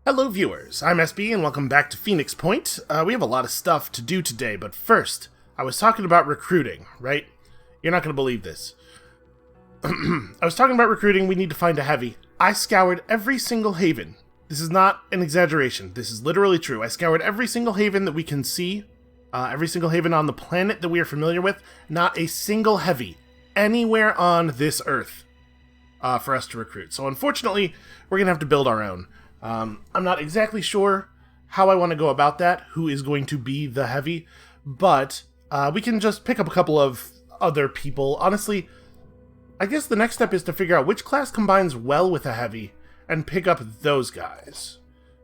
Hello viewers, I'm SB and welcome back to Phoenix Point. We have a lot of stuff to do today, but first, I was talking about recruiting, right? You're not going to believe this. I was talking about recruiting, we need to find a heavy. I scoured every single haven. This is not an exaggeration, this is literally true. I scoured every single haven that we can see, every single haven on the planet that we are familiar with. Not a single heavy anywhere on this Earth for us to recruit. So unfortunately, we're going to have to build our own. I'm not exactly sure how I want to go about that, who is going to be the heavy, but we can just pick up a couple of other people. Honestly, I guess the next step is to figure out which class combines well with a heavy and pick up those guys.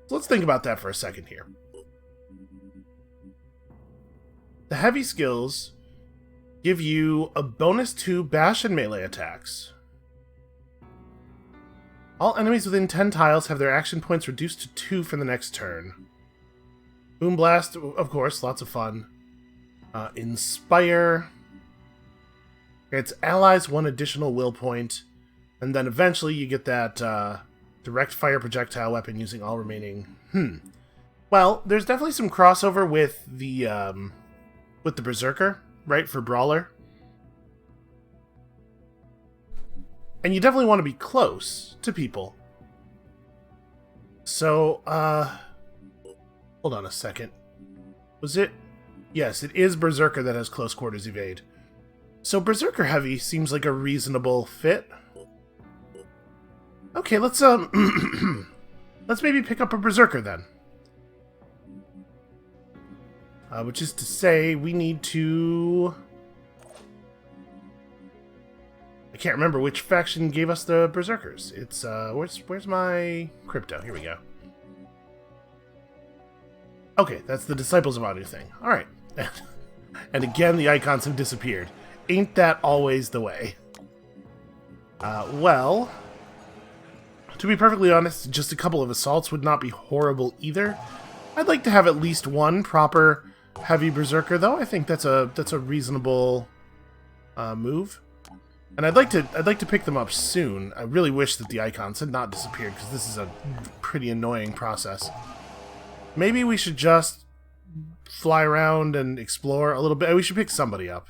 So let's think about that for a second here. The heavy skills give you a bonus to bash and melee attacks. All enemies within 10 tiles have their action points reduced to 2 for the next turn. Boom Blast, of course, lots of fun. Inspire. Its allies 1 additional will point. And then eventually you get that direct fire projectile weapon using all remaining... Well, there's definitely some crossover with the Berserker, right, for Brawler. And you definitely want to be close to people. So, hold on a second. Was it? Yes, it is Berserker that has close quarters evade. So Berserker Heavy seems like a reasonable fit. Okay, let's let's maybe pick up a Berserker then. Which is to say, we need to... I can't remember which faction gave us the Berserkers. It's, where's my crypto? Here we go. Okay, that's the Disciples of Anu thing. Alright. And again, the icons have disappeared. Ain't that always the way? Well, to be perfectly honest, just a couple of assaults would not be horrible either. I'd like to have at least one proper heavy Berserker, though. I think that's a reasonable move. And I'd like to pick them up soon. I really wish that the icons had not disappeared, because this is a pretty annoying process. Maybe we should just fly around and explore a little bit. We should pick somebody up.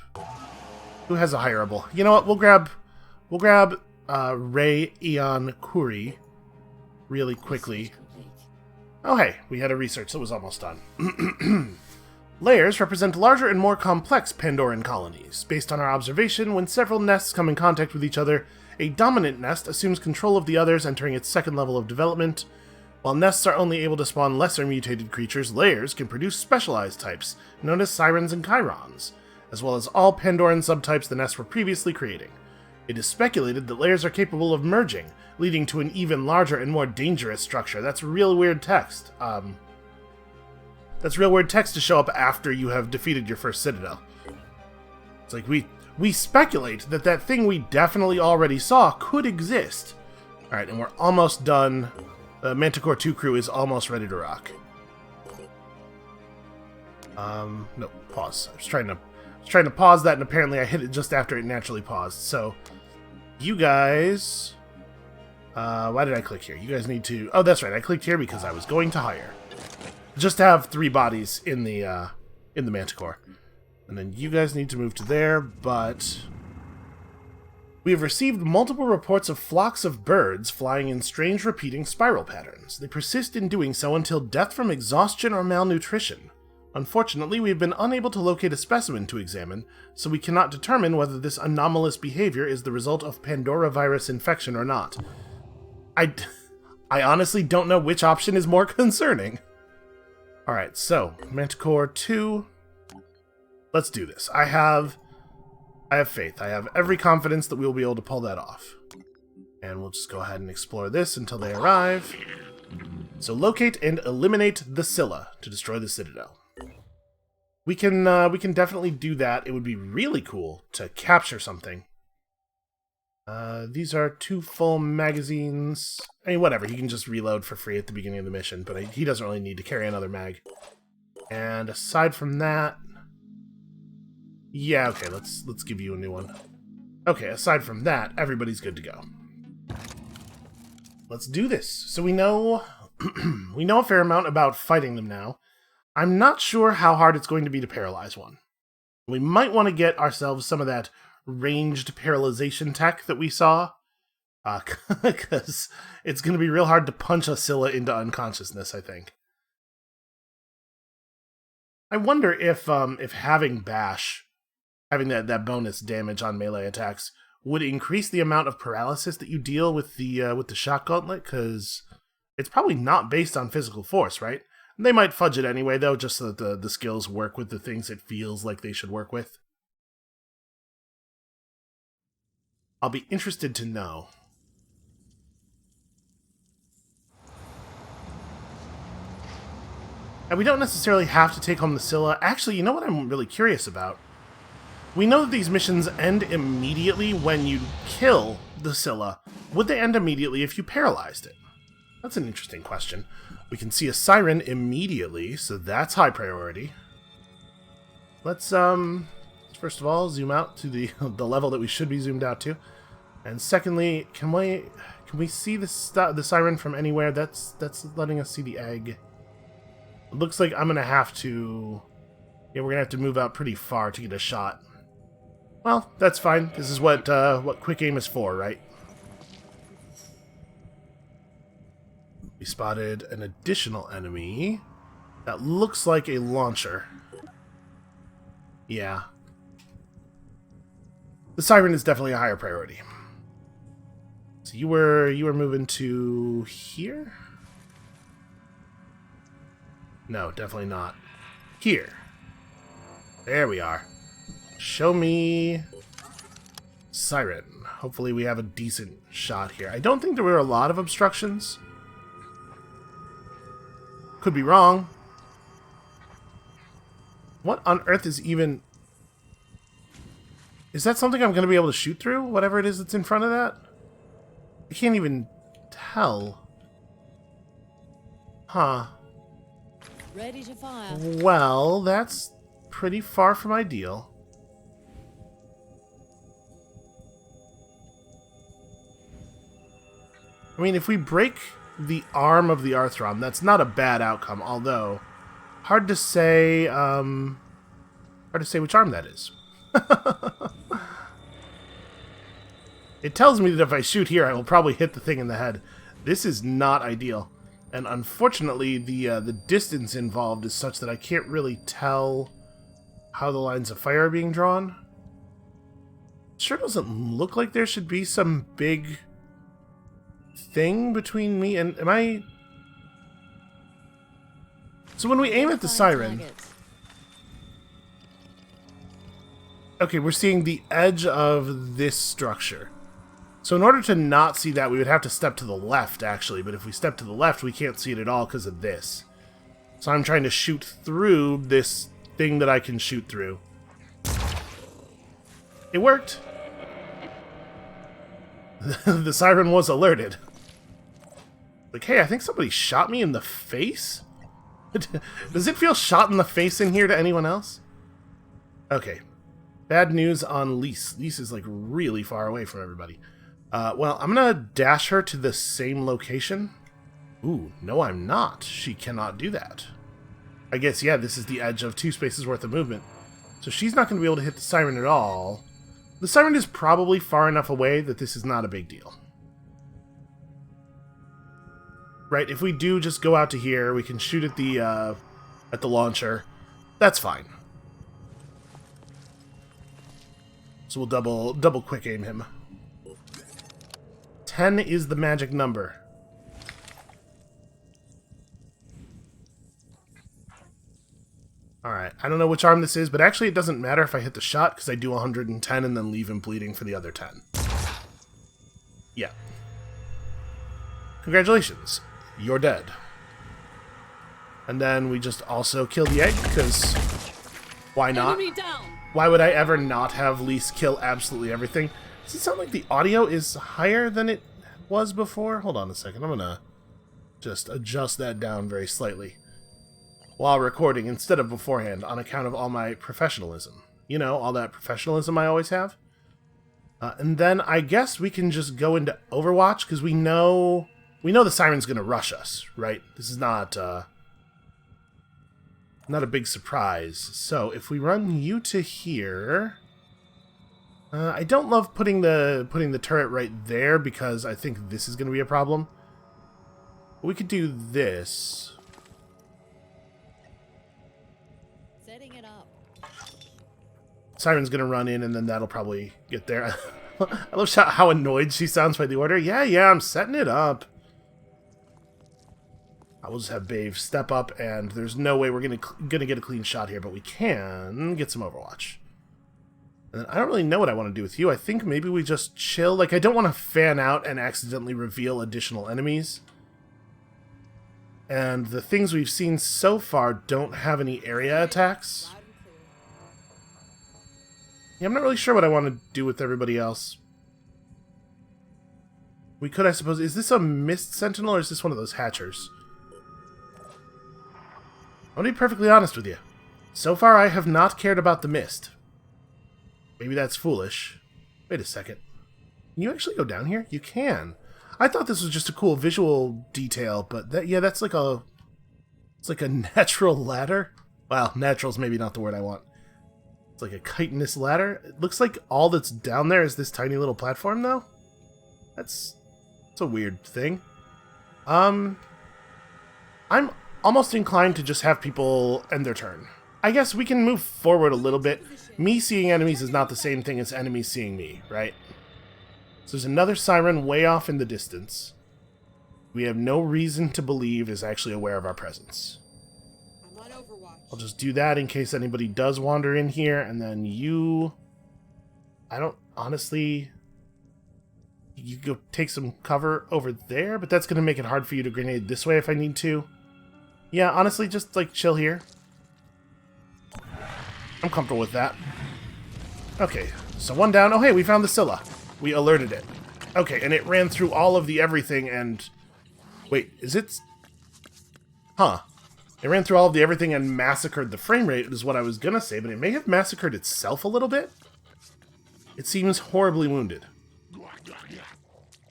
Who has a hireable? You know what? We'll grab Ray Eon Kuri really quickly. Oh hey, we had a research that was almost done. Layers represent larger and more complex Pandoran colonies. Based on our observation, when several nests come in contact with each other, a dominant nest assumes control of the others, entering its second level of development. While nests are only able to spawn lesser mutated creatures, layers can produce specialized types, known as Sirens and Chirons, as well as all Pandoran subtypes the nests were previously creating. It is speculated that layers are capable of merging, leading to an even larger and more dangerous structure. That's real weird text. That's real weird text to show up after you have defeated your first Citadel. It's like, we speculate that that thing we definitely already saw could exist. Alright, and we're almost done. The Manticore 2 crew is almost ready to rock. No, pause. I was trying to pause that, and apparently I hit it just after it naturally paused. So, you guys... why did I click here? You guys need to... Oh, that's right, I clicked here because I was going to hire. Just to have 3 bodies in the Manticore. And then you guys need to move to there, but... We have received multiple reports of flocks of birds flying in strange repeating spiral patterns. They persist in doing so until death from exhaustion or malnutrition. Unfortunately, we have been unable to locate a specimen to examine, so we cannot determine whether this anomalous behavior is the result of Pandora virus infection or not. I honestly don't know which option is more concerning. Alright, so, Manticore 2. Let's do this. I have faith. I have every confidence that we will be able to pull that off. And we'll just go ahead and explore this until they arrive. So locate and eliminate the Scylla to destroy the Citadel. We can definitely do that. It would be really cool to capture something. These are 2 full magazines. I mean, whatever. He can just reload for free at the beginning of the mission, but he doesn't really need to carry another mag. And aside from that... Yeah, okay, let's give you a new one. Okay, aside from that, everybody's good to go. Let's do this. So we know we know a fair amount about fighting them now. I'm not sure how hard it's going to be to paralyze one. We might want to get ourselves some of that ranged paralyzation tech that we saw, because it's going to be real hard to punch a Scylla into unconsciousness, I think. I wonder if having Bash, having that bonus damage on melee attacks, would increase the amount of paralysis that you deal with the Shock Gauntlet, because it's probably not based on physical force, right? They might fudge it anyway, though, just so that the skills work with the things it feels like they should work with. I'll be interested to know. And we don't necessarily have to take home the Scylla. Actually, you know what I'm really curious about? We know that these missions end immediately when you kill the Scylla. Would they end immediately if you paralyzed it? That's an interesting question. We can see a siren immediately, so that's high priority. Let's first of all zoom out to the level that we should be zoomed out to, and secondly, can we see the siren from anywhere? That's letting us see the egg. It looks like I'm gonna have to. Yeah, we're gonna have to move out pretty far to get a shot. Well, that's fine. This is what quick aim is for, right? We spotted an additional enemy that looks like a launcher. Yeah. The siren is definitely a higher priority. So you were moving to here? No, definitely not. Here. There we are. Show me siren. Hopefully we have a decent shot here. I don't think there were a lot of obstructions. Could be wrong. What on earth is even... Is that something I'm going to be able to shoot through? Whatever it is that's in front of that? I can't even tell. Huh. Ready to fire. Well, that's pretty far from ideal. I mean, if we break the arm of the Arthron, that's not a bad outcome, although hard to say which arm that is. It tells me that if I shoot here, I will probably hit the thing in the head. This is not ideal. And unfortunately, the distance involved is such that I can't really tell how the lines of fire are being drawn. Sure doesn't look like there should be some big thing between me and... Am I... So when we aim at the siren... Okay, we're seeing the edge of this structure. So in order to not see that, we would have to step to the left, actually. But if we step to the left, we can't see it at all because of this. So I'm trying to shoot through this thing that I can shoot through. It worked. The siren was alerted. Like, hey, I think somebody shot me in the face? Does it feel shot in the face in here to anyone else? Okay. Bad news on Lise. Lise is, like, really far away from everybody. Well, I'm gonna dash her to the same location. Ooh, no I'm not. She cannot do that. I guess, yeah, this is the edge of 2 spaces worth of movement. So she's not gonna be able to hit the siren at all. The siren is probably far enough away that this is not a big deal. Right, if we do just go out to here, we can shoot at the launcher. That's fine. So we'll double quick aim him. 10 is the magic number. Alright, I don't know which arm this is, but actually it doesn't matter if I hit the shot, because I do 110 and then leave him bleeding for the other 10. Yeah. Congratulations. You're dead. And then we just also kill the egg, because why not? Why would I ever not have Lise kill absolutely everything? Does it sound like the audio is higher than it was before? Hold on a second. I'm going to just adjust that down very slightly while recording instead of beforehand on account of all my professionalism. You know, all that professionalism I always have. And then I guess we can just go into Overwatch because we know we know the siren's going to rush us, right? This is not a big surprise. So if we run you to here, I don't love putting the turret right there because I think this is going to be a problem. But we could do this. Setting it up. Siren's going to run in, and then that'll probably get there. I love how annoyed she sounds by the order. Yeah, I'm setting it up. I will just have Bave step up, and there's no way we're gonna get a clean shot here, but we can get some Overwatch. And then I don't really know what I want to do with you. I think maybe we just chill. Like, I don't want to fan out and accidentally reveal additional enemies. And the things we've seen so far don't have any area attacks. Yeah, I'm not really sure what I want to do with everybody else. We could, I suppose... Is this a Mist Sentinel, or is this one of those Hatchers? I'm going to be perfectly honest with you. So far, I have not cared about the Mist. Maybe that's foolish. Wait a second. Can you actually go down here? You can. I thought this was just a cool visual detail, but that's like a... It's like a natural ladder. Well, natural's maybe not the word I want. It's like a chitinous ladder. It looks like all that's down there is this tiny little platform, though. That's a weird thing. I'm almost inclined to just have people end their turn. I guess we can move forward a little bit. Me seeing enemies is not the same thing as enemies seeing me, right? So there's another siren way off in the distance. We have no reason to believe is actually aware of our presence. I'll just do that in case anybody does wander in here, and then you... I don't... Honestly... You go take some cover over there, but that's going to make it hard for you to grenade this way if I need to. Yeah, honestly, just, like, chill here. I'm comfortable with that. Okay, so one down. Oh, hey, we found the Scylla. We alerted it. Okay, and it ran through all of the everything and... Wait, is it... Huh. It ran through all of the everything and massacred the frame rate, is what I was gonna say, but it may have massacred itself a little bit. It seems horribly wounded.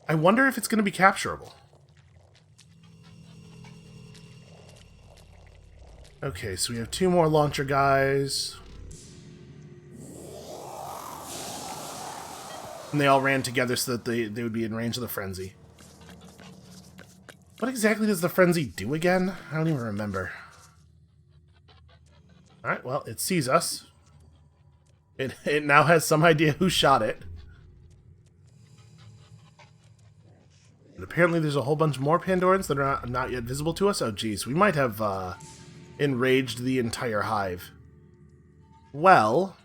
I wonder if it's gonna be capturable. Okay, so we have 2 more launcher guys. And they all ran together so that they would be in range of the frenzy. What exactly does the frenzy do again? I don't even remember. Alright, well, it sees us. It now has some idea who shot it. And apparently there's a whole bunch more Pandorans that are not yet visible to us. Oh, geez, we might have enraged the entire hive. Well...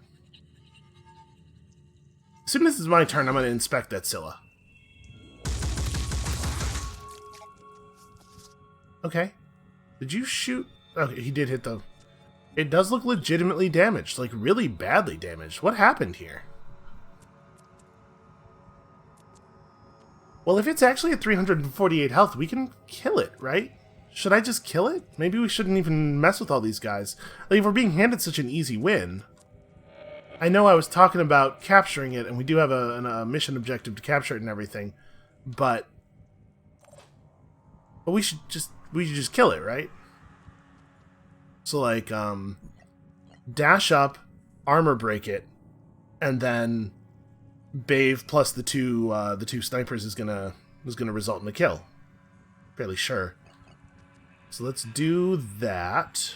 As soon as it's my turn, I'm going to inspect that Scylla. Okay. Did you shoot? Okay, he did hit the... It does look legitimately damaged. Like, really badly damaged. What happened here? Well, if it's actually at 348 health, we can kill it, right? Should I just kill it? Maybe we shouldn't even mess with all these guys. Like, if we're being handed such an easy win... I know I was talking about capturing it, and we do have a mission objective to capture it and everything, but we should just kill it, right? So like, dash up, armor break it, and then Bave plus the two snipers is gonna result in a kill. Fairly sure. So let's do that.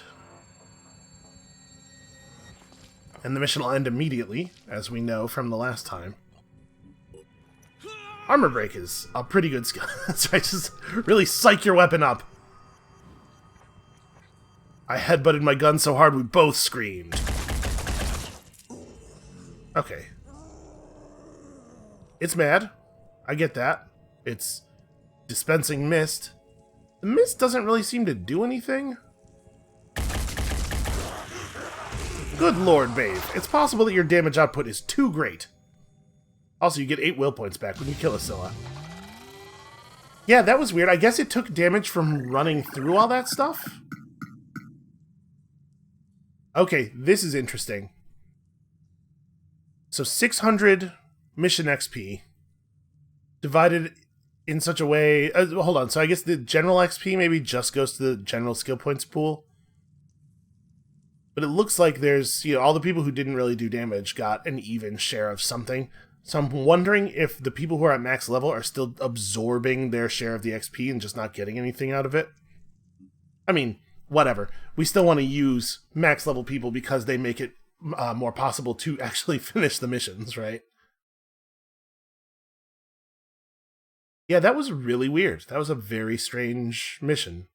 And the mission will end immediately, as we know from the last time. Armor break is a pretty good skill. That's right, just really psych your weapon up. I headbutted my gun so hard we both screamed. Okay. It's mad. I get that. It's dispensing mist. The mist doesn't really seem to do anything. Good lord, Babe. It's possible that your damage output is too great. Also, you get 8 will points back when you kill a Scylla. Yeah, that was weird. I guess it took damage from running through all that stuff? Okay, this is interesting. So 600 mission XP divided in such a way... hold on, so I guess the general XP maybe just goes to the general skill points pool. But it looks like there's, all the people who didn't really do damage got an even share of something. So I'm wondering if the people who are at max level are still absorbing their share of the XP and just not getting anything out of it. I mean, whatever. We still want to use max level people because they make it more possible to actually finish the missions, right? Yeah, that was really weird. That was a very strange mission.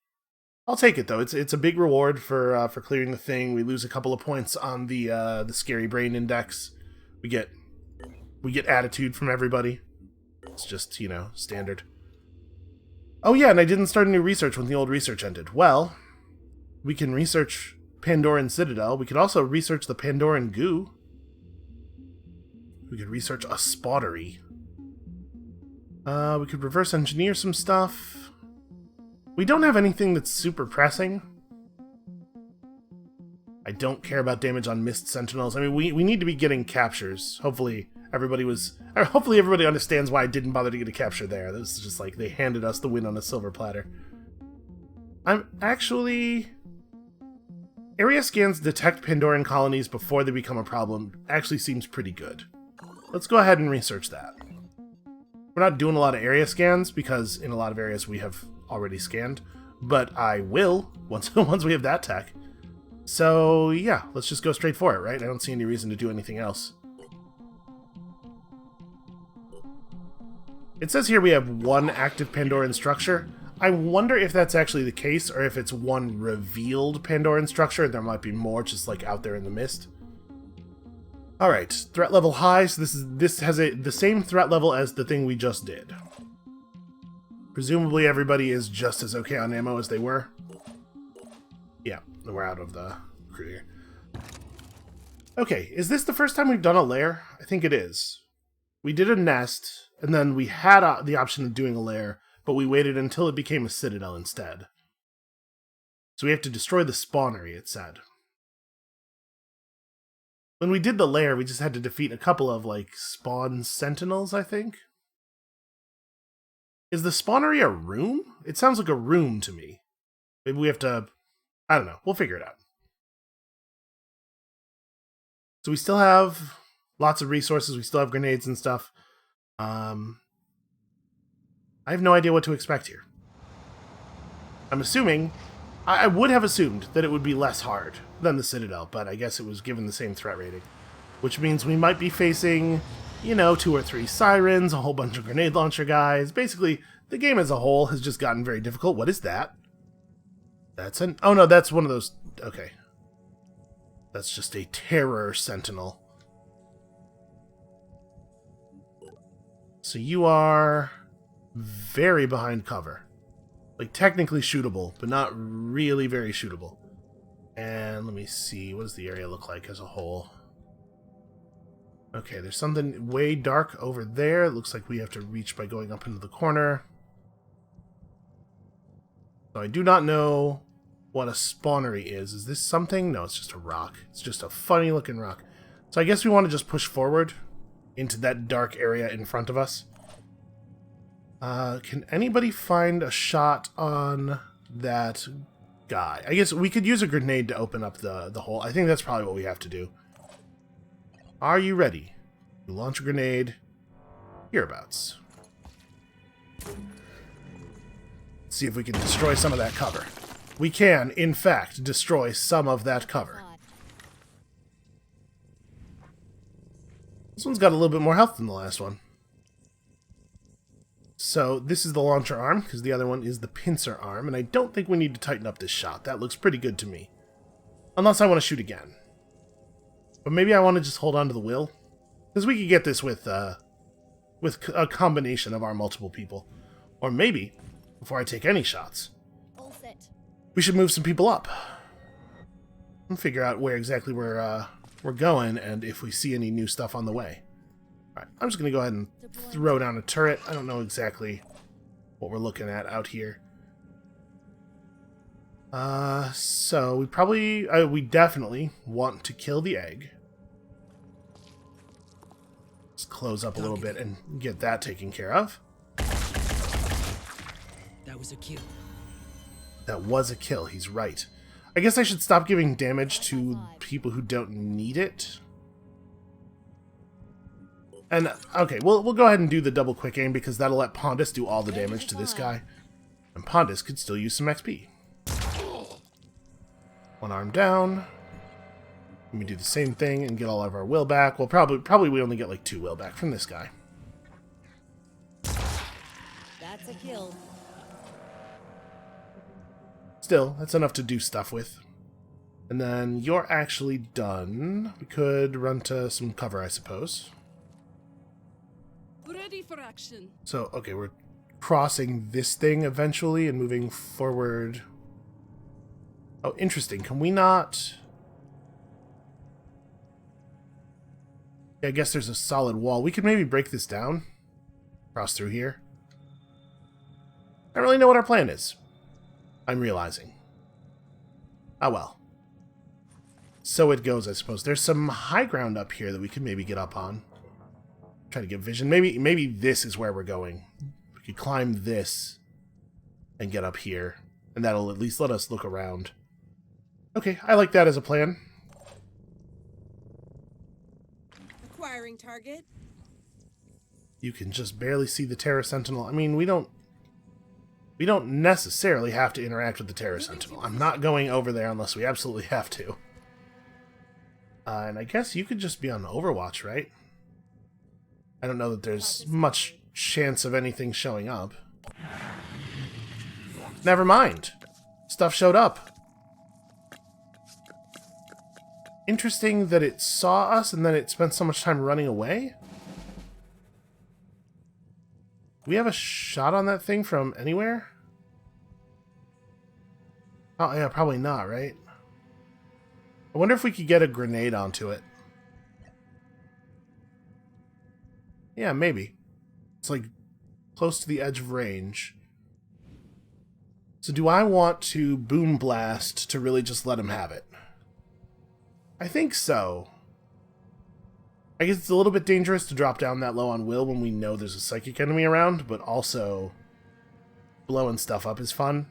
I'll take it though. It's a big reward for clearing the thing. We lose a couple of points on the scary brain index. We get attitude from everybody. It's just, standard. Oh yeah, and I didn't start a new research when the old research ended. Well, we can research Pandoran Citadel. We could also research the Pandoran goo. We could research a spottery. We could reverse engineer some stuff. We don't have anything that's super pressing. I don't care about damage on missed sentinels. I mean, we need to be getting captures. Hopefully everybody understands why I didn't bother to get a capture there. This is just like they handed us the win on a silver platter. I'm actually... Area scans detect Pandoran colonies before they become a problem actually seems pretty good. Let's go ahead and research that. We're not doing a lot of area scans because in a lot of areas we have already scanned, but I will once we have that tech. So yeah, let's just go straight for it, right? I don't see any reason to do anything else. It says here we have one active Pandoran structure. I wonder if that's actually the case, or if it's one revealed Pandoran structure. There might be more just like out there in the mist. Alright, threat level high, so this has the same threat level as the thing we just did. Presumably everybody is just as okay on ammo as they were. Yeah, we're out of the crew here. Okay, is this the first time we've done a lair? I think it is. We did a nest, and then we had the option of doing a lair, but we waited until it became a citadel instead. So we have to destroy the spawnery, it said. When we did the lair, we just had to defeat a couple of, spawn sentinels, I think? Is the spawnery a room? It sounds like a room to me. Maybe we have to... I don't know. We'll figure it out. So we still have lots of resources. We still have grenades and stuff. I have no idea what to expect here. I'm assuming... I would have assumed that it would be less hard than the Citadel, but I guess it was given the same threat rating. Which means we might be facing, 2 or 3 sirens, a whole bunch of grenade launcher guys. Basically, the game as a whole has just gotten very difficult. What is that? That's an... Oh no, that's one of those... Okay. That's just a terror sentinel. So you are very behind cover. Technically shootable, but not really very shootable. And let me see, what does the area look like as a whole? Okay, there's something way dark over there. It looks like we have to reach by going up into the corner. So I do not know what a spawnery is. Is this something? No, it's just a rock. It's just a funny looking rock. So I guess we want to just push forward into that dark area in front of us. Can anybody find a shot on that guy? I guess we could use a grenade to open up the hole. I think that's probably what we have to do. Are you ready? You launch a grenade. Hereabouts. Let's see if we can destroy some of that cover. We can, in fact, destroy some of that cover. This one's got a little bit more health than the last one. So this is the launcher arm, because the other one is the pincer arm, and I don't think we need to tighten up this shot. That looks pretty good to me. Unless I want to shoot again. But maybe I want to just hold on to the will. Because we could get this with a combination of our multiple people. Or maybe, before I take any shots, All set. we should move some people up. And figure out where exactly we're going, and if we see any new stuff on the way. Alright, I'm just going to go ahead and throw down a turret. I don't know exactly what we're looking at out here. So we definitely want to kill the egg. Let's close up a little bit and get that taken care of. That was a kill. That was a kill, he's right. I guess I should stop giving damage to people who don't need it. And, okay, we'll go ahead and do the double quick aim because that'll let Pondus do all the damage to this guy. And Pondus could still use some XP. One arm down. Let me do the same thing and get all of our will back. Well, probably we only get like 2 will back from this guy. That's a kill. Still, that's enough to do stuff with. And then you're actually done. We could run to some cover, I suppose. Ready for action. So, okay, we're crossing this thing eventually and moving forward. Oh, interesting. Can we not... Yeah, I guess there's a solid wall. We could maybe break this down. Cross through here. I don't really know what our plan is. I'm realizing. Oh well. So it goes, I suppose. There's some high ground up here that we could maybe get up on. Try to get vision. Maybe this is where we're going. We could climb this and get up here. And that'll at least let us look around. Okay, I like that as a plan. Acquiring target. You can just barely see the Terror Sentinel. I mean, we don't necessarily have to interact with the Terror Sentinel. I'm not going over there unless we absolutely have to. And I guess you could just be on Overwatch, right? I don't know that there's much chance of anything showing up. Never mind. Stuff showed up. Interesting that it saw us and then it spent so much time running away. Do we have a shot on that thing from anywhere? Oh, yeah, probably not, right? I wonder if we could get a grenade onto it. Yeah, maybe. It's like close to the edge of range. So do I want to boom blast to really just let him have it? I think so. I guess it's a little bit dangerous to drop down that low on will when we know there's a psychic enemy around, but also blowing stuff up is fun.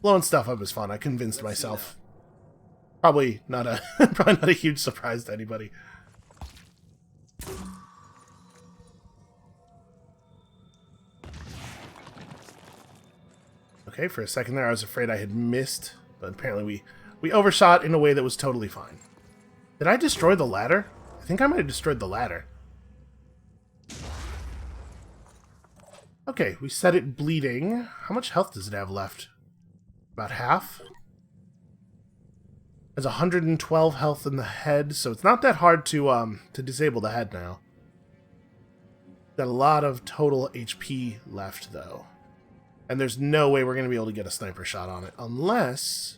Blowing stuff up is fun, I convinced myself. Probably not a huge surprise to anybody. Okay, for a second there I was afraid I had missed, but apparently we overshot in a way that was totally fine. Did I destroy the ladder? I think I might have destroyed the ladder. Okay, we set it bleeding. How much health does it have left? About half? It has 112 health in the head, so it's not that hard to disable the head now. Got a lot of total HP left, though. And there's no way we're going to be able to get a sniper shot on it, unless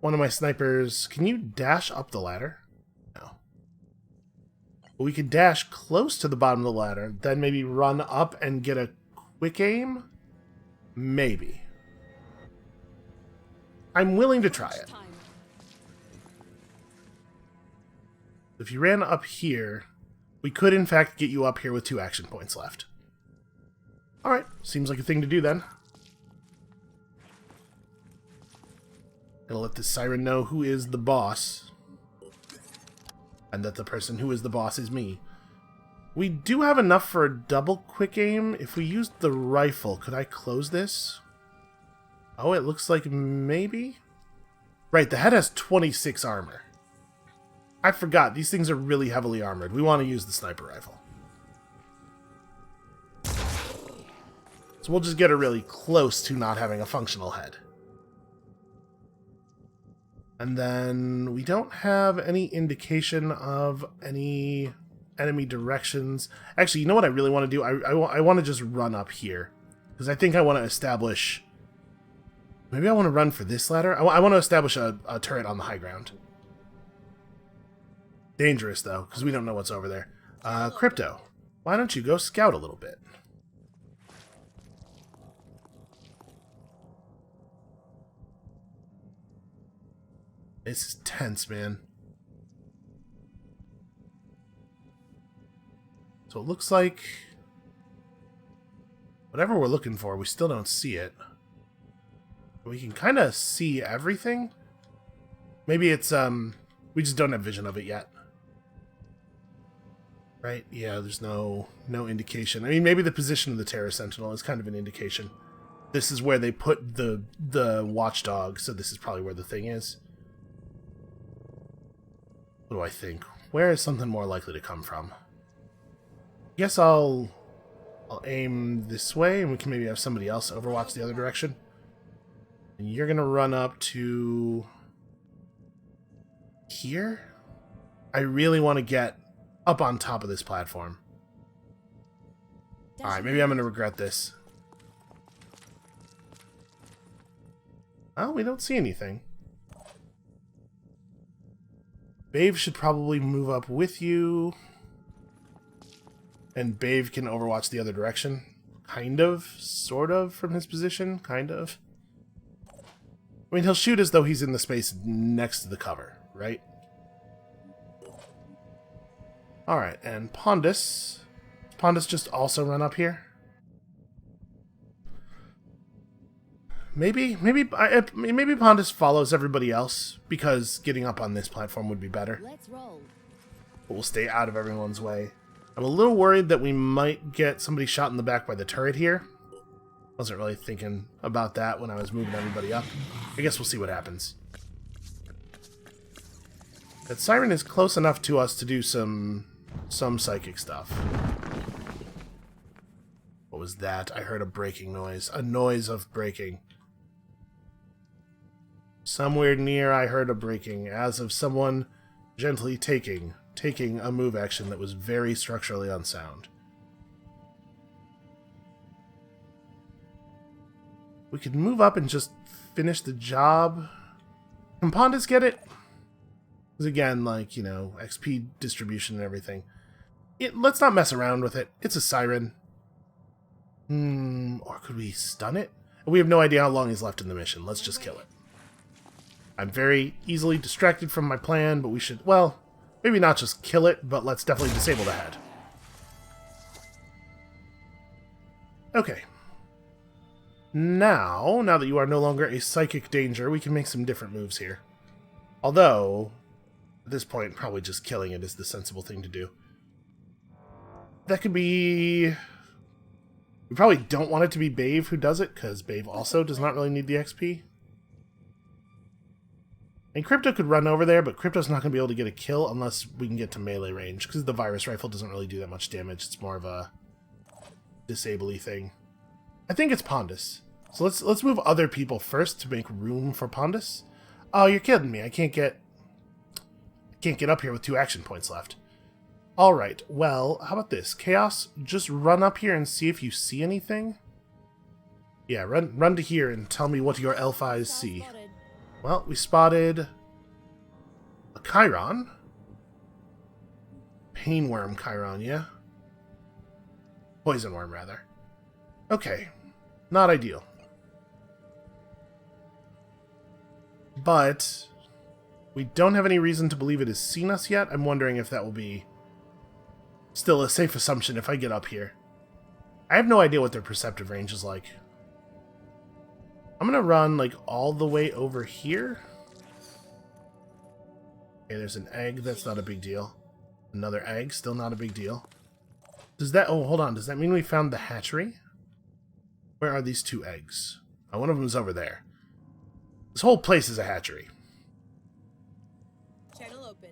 one of my snipers... Can you dash up the ladder? No. But we could dash close to the bottom of the ladder, then maybe run up and get a quick aim? Maybe. I'm willing to try it. If you ran up here, we could in fact get you up here with 2 action points left. Alright, seems like a thing to do then. Gonna let this siren know who is the boss. And that the person who is the boss is me. We do have enough for a double quick aim. If we used the rifle, could I close this? Oh, it looks like maybe? Right, the head has 26 armor. I forgot, these things are really heavily armored. We want to use the sniper rifle. So we'll just get her really close to not having a functional head. And then we don't have any indication of any enemy directions. Actually, you know what I really want to do? I want to just run up here. Because I think I want to establish... Maybe I want to run for this ladder? I want to establish a turret on the high ground. Dangerous, though, because we don't know what's over there. Crypto, why don't you go scout a little bit? This is tense, man. So it looks like... whatever we're looking for, we still don't see it. We can kind of see everything. Maybe it's, we just don't have vision of it yet. Right? Yeah, there's no indication. I mean, maybe the position of the Terror Sentinel is kind of an indication. This is where they put the watchdog, so this is probably where the thing is. What do I think? Where is something more likely to come from? I guess I'll aim this way, and we can maybe have somebody else overwatch the other direction. And you're gonna run up to here? I really want to get up on top of this platform. Alright, maybe I'm gonna regret this. Oh, we don't see anything. Bave should probably move up with you. And Bave can overwatch the other direction. Kind of, sort of, from his position. Kind of. I mean, he'll shoot as though he's in the space next to the cover, right? Alright, and Pondus. Pondus just also run up here? Maybe Pondus follows everybody else, because getting up on this platform would be better. Let's roll. But we'll stay out of everyone's way. I'm a little worried that we might get somebody shot in the back by the turret here. Wasn't really thinking about that when I was moving everybody up. I guess we'll see what happens. That siren is close enough to us to do some psychic stuff. What was that? I heard a breaking noise. A noise of breaking. Somewhere near I heard a breaking, as of someone gently taking a move action that was very structurally unsound. We could move up and just finish the job. Can Pondus get it? Because again, like, you know, XP distribution and everything. Let's not mess around with it. It's a siren. Or could we stun it? We have no idea how long he's left in the mission. Let's just kill it. I'm very easily distracted from my plan, but we should, well, maybe not just kill it, but let's definitely disable the head. Okay. Now that you are no longer a psychic danger, we can make some different moves here. Although, at this point, probably just killing it is the sensible thing to do. That could be... We probably don't want it to be Bave who does it, because Bave also does not really need the XP. And Crypto could run over there, but Crypto's not going to be able to get a kill unless we can get to melee range, because the virus rifle doesn't really do that much damage. It's more of a disable-y thing. I think it's Pondus. So let's move other people first to make room for Pondus. Oh, you're kidding me. I can't get up here with 2 action points left. Alright, well, how about this? Chaos, just run up here and see if you see anything. Yeah, run to here and tell me what your elf eyes see. Well, we spotted a Chiron. Painworm Chiron, yeah? Poison worm, rather. Okay, not ideal. But we don't have any reason to believe it has seen us yet. I'm wondering if that will be still a safe assumption if I get up here. I have no idea what their perceptive range is like. I'm gonna run, like, all the way over here. Okay, there's an egg. That's not a big deal. Another egg. Still not a big deal. Does that... Oh, hold on. Does that mean we found the hatchery? Where are these 2 eggs? Oh, one of them is over there. This whole place is a hatchery. Channel open.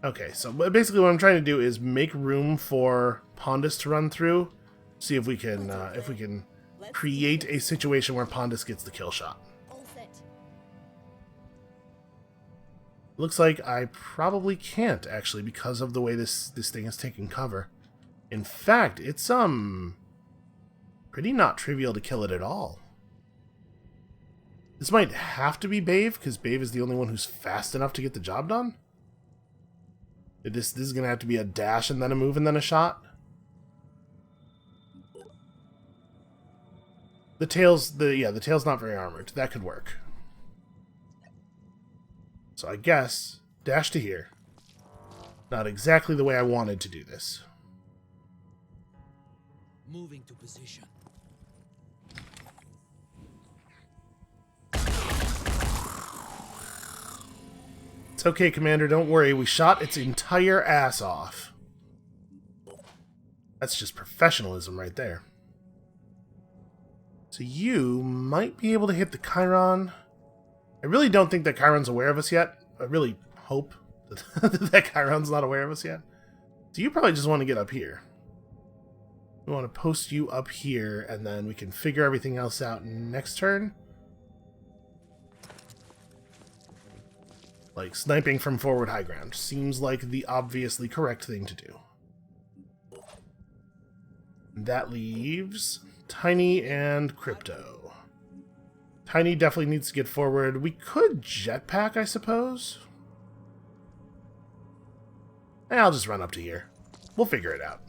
Okay, so basically what I'm trying to do is make room for Pondus to run through. See if we can create a situation where Pondus gets the kill shot. All set. Looks like I probably can't, actually, because of the way this thing is taking cover. In fact, it's pretty not trivial to kill it at all. This might have to be Bave, because Bave is the only one who's fast enough to get the job done. This is going to have to be a dash and then a move and then a shot. The tail's not very armored. That could work. So I guess dash to here. Not exactly the way I wanted to do this. Moving to position. It's okay, Commander. Don't worry. We shot its entire ass off. That's just professionalism right there. So you might be able to hit the Chiron. I really don't think that Chiron's aware of us yet. I really hope that Chiron's not aware of us yet. So you probably just want to get up here. We want to post you up here, and then we can figure everything else out next turn. Like, sniping from forward high ground seems like the obviously correct thing to do. That leaves Tiny and Crypto. Tiny definitely needs to get forward. We could jetpack, I suppose. I'll just run up to here. We'll figure it out.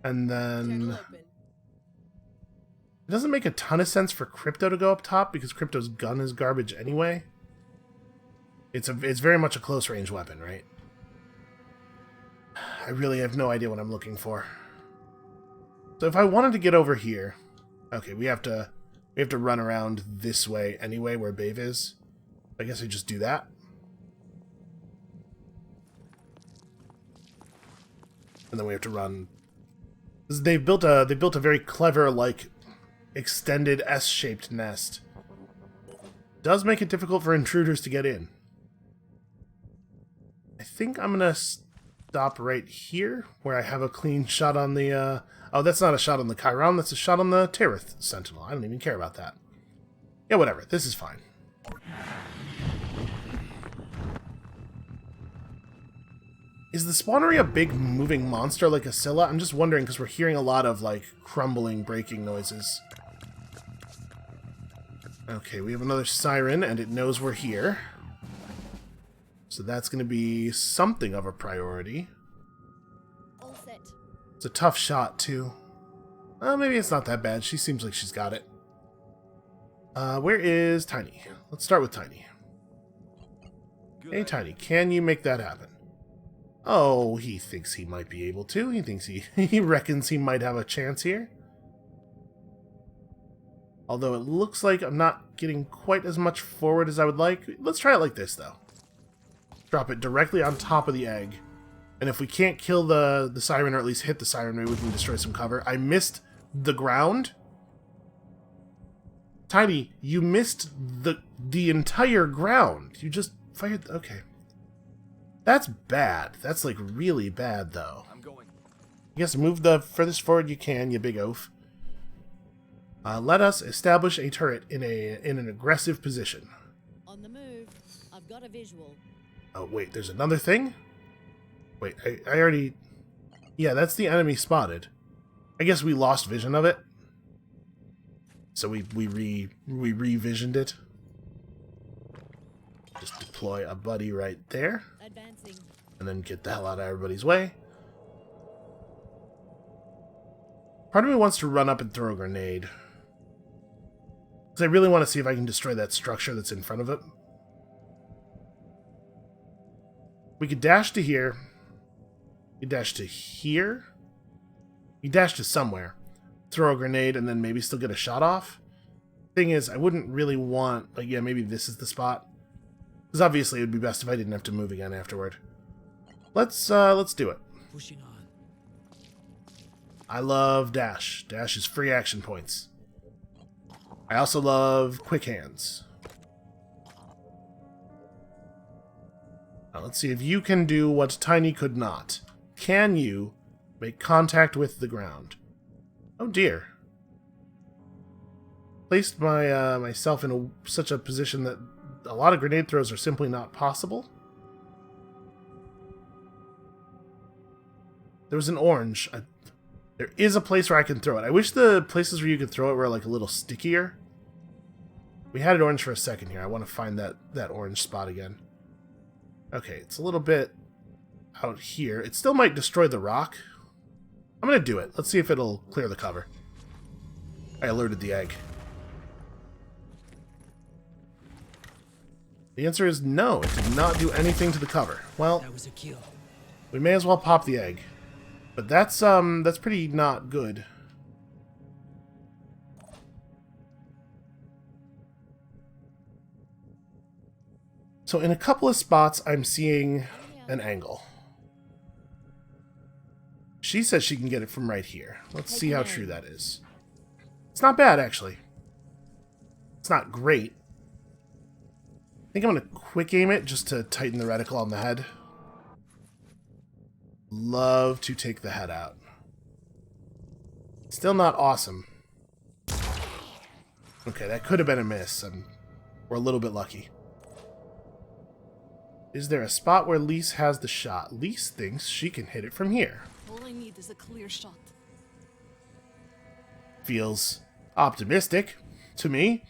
And then... It doesn't make a ton of sense for Crypto to go up top because Crypto's gun is garbage anyway. It's very much a close range weapon, right? I really have no idea what I'm looking for. So if I wanted to get over here, okay, we have to run around this way anyway, where Bave is. I guess I just do that. And then we have to run. They've built a very clever, like, extended S-shaped nest. Does make it difficult for intruders to get in. I think I'm gonna stop right here, where I have a clean shot on the, oh, that's not a shot on the Chiron, that's a shot on the Terith Sentinel. I don't even care about that. Yeah, whatever. This is fine. Is the spawnery a big moving monster like a Scylla? I'm just wondering, because we're hearing a lot of, like, crumbling, breaking noises. Okay, we have another siren, and it knows we're here. So that's going to be something of a priority. All set. It's a tough shot, too. Maybe it's not that bad. She seems like she's got it. Where is Tiny? Let's start with Tiny. Hey, Tiny, can you make that happen? Oh, he thinks he might be able to. He thinks he reckons he might have a chance here. Although it looks like I'm not getting quite as much forward as I would like. Let's try it like this, though. Drop it directly on top of the egg. And if we can't kill the siren, or at least hit the siren, maybe we can destroy some cover. I missed the ground. Tiny, you missed the entire ground. You just fired... Okay. That's bad. That's, like, really bad, though. I'm going. I guess move the furthest forward you can, you big oaf. Let us establish a turret in an aggressive position. On the move. I've got a visual. Oh, wait, there's another thing? Wait, I already... Yeah, that's the enemy spotted. I guess we lost vision of it. So we re-visioned it. Just deploy a buddy right there. Advancing. And then get the hell out of everybody's way. Part of me wants to run up and throw a grenade. Because I really want to see if I can destroy that structure that's in front of it. We could dash to here. We dash to here. We dash to somewhere. Throw a grenade and then maybe still get a shot off. Thing is, I wouldn't really want... Like, yeah, maybe this is the spot. Because obviously it would be best if I didn't have to move again afterward. Let's do it. Pushing on. I love dash. Dash is free action points. I also love quick hands. Now let's see if you can do what Tiny could not. Can you make contact with the ground? Oh dear. Placed myself in such a position that a lot of grenade throws are simply not possible. There was an orange. There is a place where I can throw it. I wish the places where you could throw it were like a little stickier. We had it orange for a second here. I want to find that orange spot again. Okay, it's a little bit out here. It still might destroy the rock. I'm going to do it. Let's see if it'll clear the cover. I alerted the egg. The answer is no. It did not do anything to the cover. Well, That was a kill. we may as well pop the egg. But that's pretty not good. So in a couple of spots, I'm seeing an angle. She says she can get it from right here. Let's see how true that is. It's not bad, actually. It's not great. I think I'm going to quick aim it just to tighten the reticle on the head. Love to take the head out. Still not awesome. Okay, that could have been a miss. We're a little bit lucky. Is there a spot where Lise has the shot? Lise thinks she can hit it from here. All I need is a clear shot. Feels optimistic to me.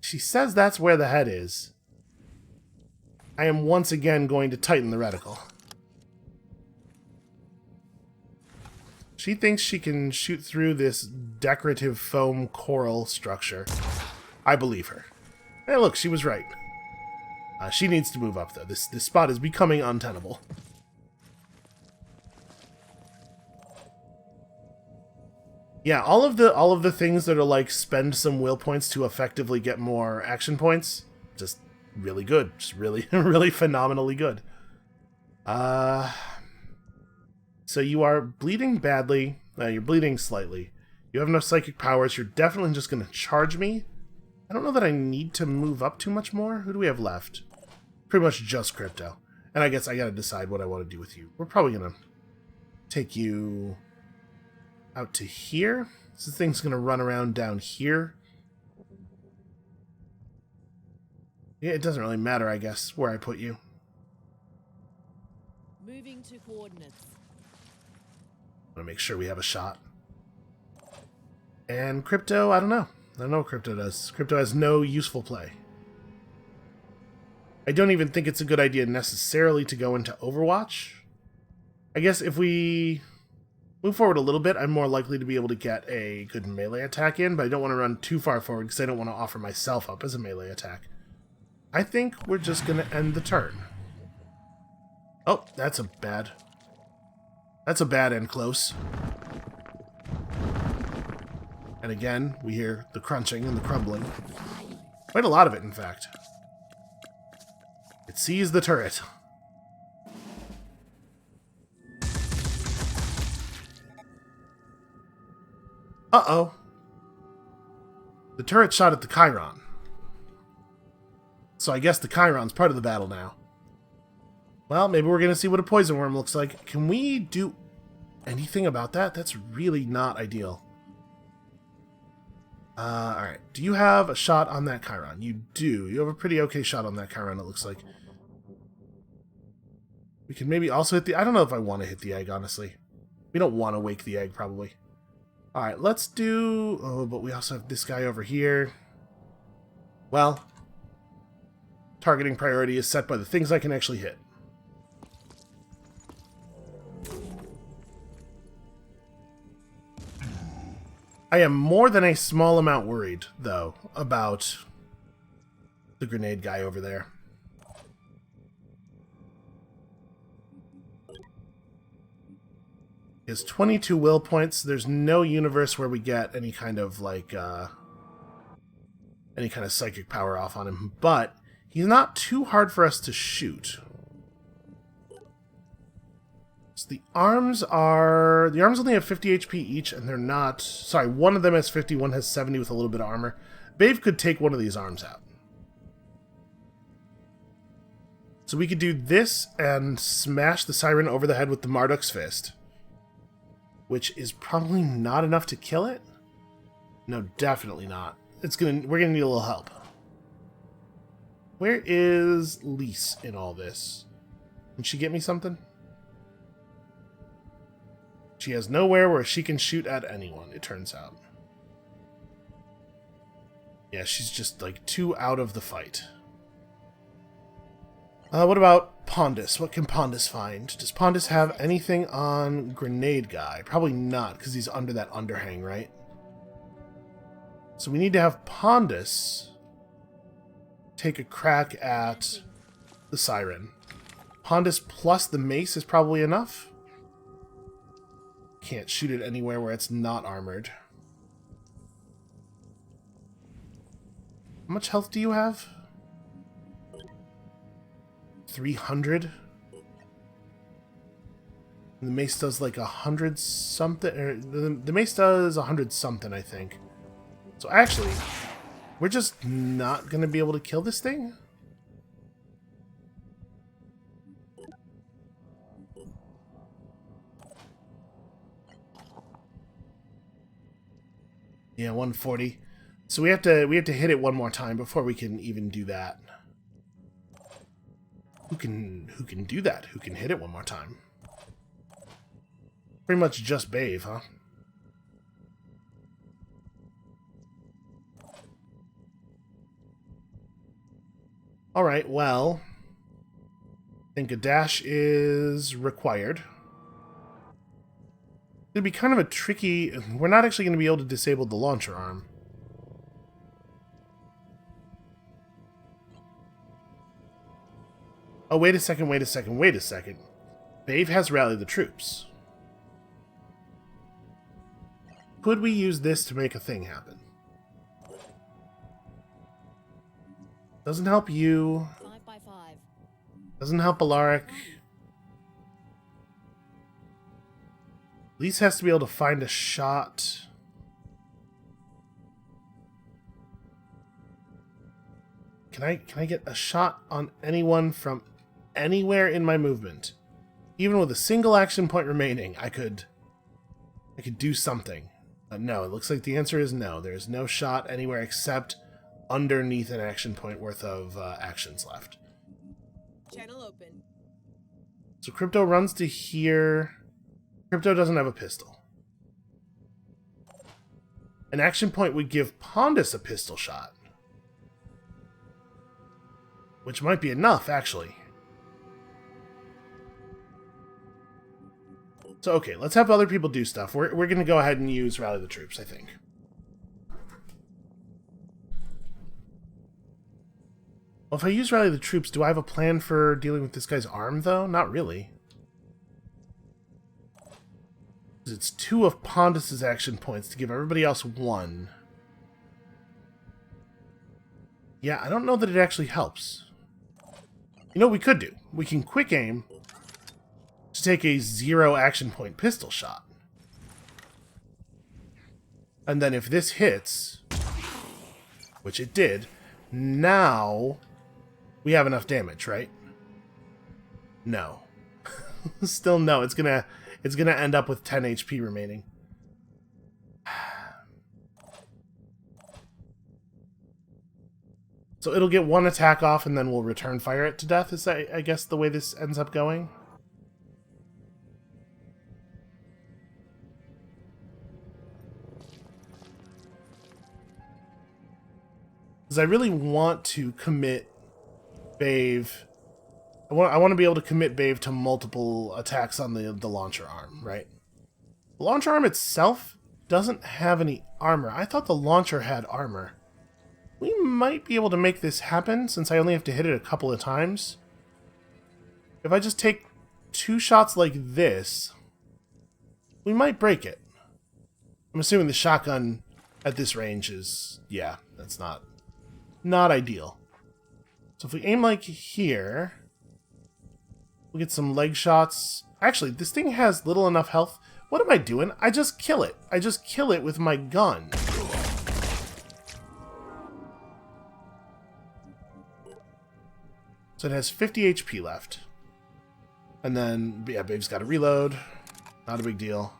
She says that's where the head is. I am once again going to tighten the reticle. She thinks she can shoot through this decorative foam coral structure. I believe her. Hey, look, she was right. She needs to move up, though. This spot is becoming untenable. Yeah, all of the things that are like spend some will points to effectively get more action points, just really good. Just really, really phenomenally good. So you are bleeding badly. You're bleeding slightly. You have no psychic powers. You're definitely just going to charge me. I don't know that I need to move up too much more. Who do we have left? Pretty much just Crypto. And I guess I got to decide what I want to do with you. We're probably going to take you out to here. This thing's going to run around down here. Yeah, it doesn't really matter, I guess, where I put you. Moving to coordinates. I want to make sure we have a shot. And Crypto, I don't know. I don't know what Crypto does. Crypto has no useful play. I don't even think it's a good idea necessarily to go into Overwatch. I guess if we move forward a little bit, I'm more likely to be able to get a good melee attack in, but I don't want to run too far forward because I don't want to offer myself up as a melee attack. I think we're just going to end the turn. Oh, that's a bad and close. And again, we hear the crunching and the crumbling. Quite a lot of it, in fact. It sees the turret. Uh-oh. The turret shot at the Chiron. So I guess the Chiron's part of the battle now. Well, maybe we're going to see what a poison worm looks like. Can we do anything about that? That's really not ideal. Alright. Do you have a shot on that Chiron? You do. You have a pretty okay shot on that Chiron, it looks like. We can maybe also hit the... I don't know if I want to hit the egg, honestly. We don't want to wake the egg, probably. Alright, let's do... Oh, but we also have this guy over here. Well, targeting priority is set by the things I can actually hit. I am more than a small amount worried, though, about the grenade guy over there. He has 22 will points. There's no universe where we get any kind of, like, any kind of psychic power off on him. But he's not too hard for us to shoot. So the arms only have 50 HP each, and they're not... Sorry, one of them has 50, one has 70 with a little bit of armor. Bave could take one of these arms out. So we could do this and smash the Siren over the head with the Marduk's Fist. Which is probably not enough to kill it? No, definitely not. We're gonna need a little help. Where is Lise in all this? Can she get me something? She has nowhere where she can shoot at anyone, it turns out. Yeah, she's just, like, too out of the fight. What about Pondus? What can Pondus find? Does Pondus have anything on Grenade Guy? Probably not, because he's under that underhang, right? So we need to have Pondus take a crack at the Siren. Pondus plus the mace is probably enough. Can't shoot it anywhere where it's not armored. How much health do you have? 300? The mace does like 100 something, or the mace does 100 something, I think. So actually, we're just not gonna be able to kill this thing? Yeah, 140. So we have to hit it one more time before we can even do that. Who can do that? Who can hit it one more time? Pretty much just Bave, huh? Alright, well, I think a dash is required. It'd be kind of a tricky... We're not actually going to be able to disable the launcher arm. Oh, wait a second. Bave has rallied the troops. Could we use this to make a thing happen? Doesn't help you. 5 by 5. Doesn't help Alaric. At least has to be able to find a shot. Can I get a shot on anyone from anywhere in my movement? Even with a single action point remaining, I could do something. No, it looks like the answer is no. There's no shot anywhere except underneath an action point worth of actions left. Channel open. So Crypto runs to here. Crypto doesn't have a pistol. An action point would give Pondus a pistol shot. Which might be enough, actually. So, okay, let's have other people do stuff. We're going to go ahead and use Rally the Troops, I think. Well, if I use Rally the Troops, do I have a plan for dealing with this guy's arm, though? Not really. It's 2 of Pondus's action points to give everybody else 1. Yeah, I don't know that it actually helps. You know what we could do? We can quick aim to take a 0 action point pistol shot. And then if this hits, which it did, now we have enough damage, right? No. Still no. It's gonna end up with 10 HP remaining. So it'll get 1 attack off and then we'll return fire it to death, is that, I guess, the way this ends up going? Because I really want to commit Bave. I want to be able to commit Bave to multiple attacks on the launcher arm, right? The launcher arm itself doesn't have any armor. I thought the launcher had armor. We might be able to make this happen, since I only have to hit it a couple of times. If I just take 2 shots like this, we might break it. I'm assuming the shotgun at this range is... yeah, that's not ideal. So if we aim like here, we get some leg shots. Actually, this thing has little enough health. What am I doing? I just kill it. I just kill it with my gun. So it has 50 HP left. And then, yeah, Babe's got to reload. Not a big deal.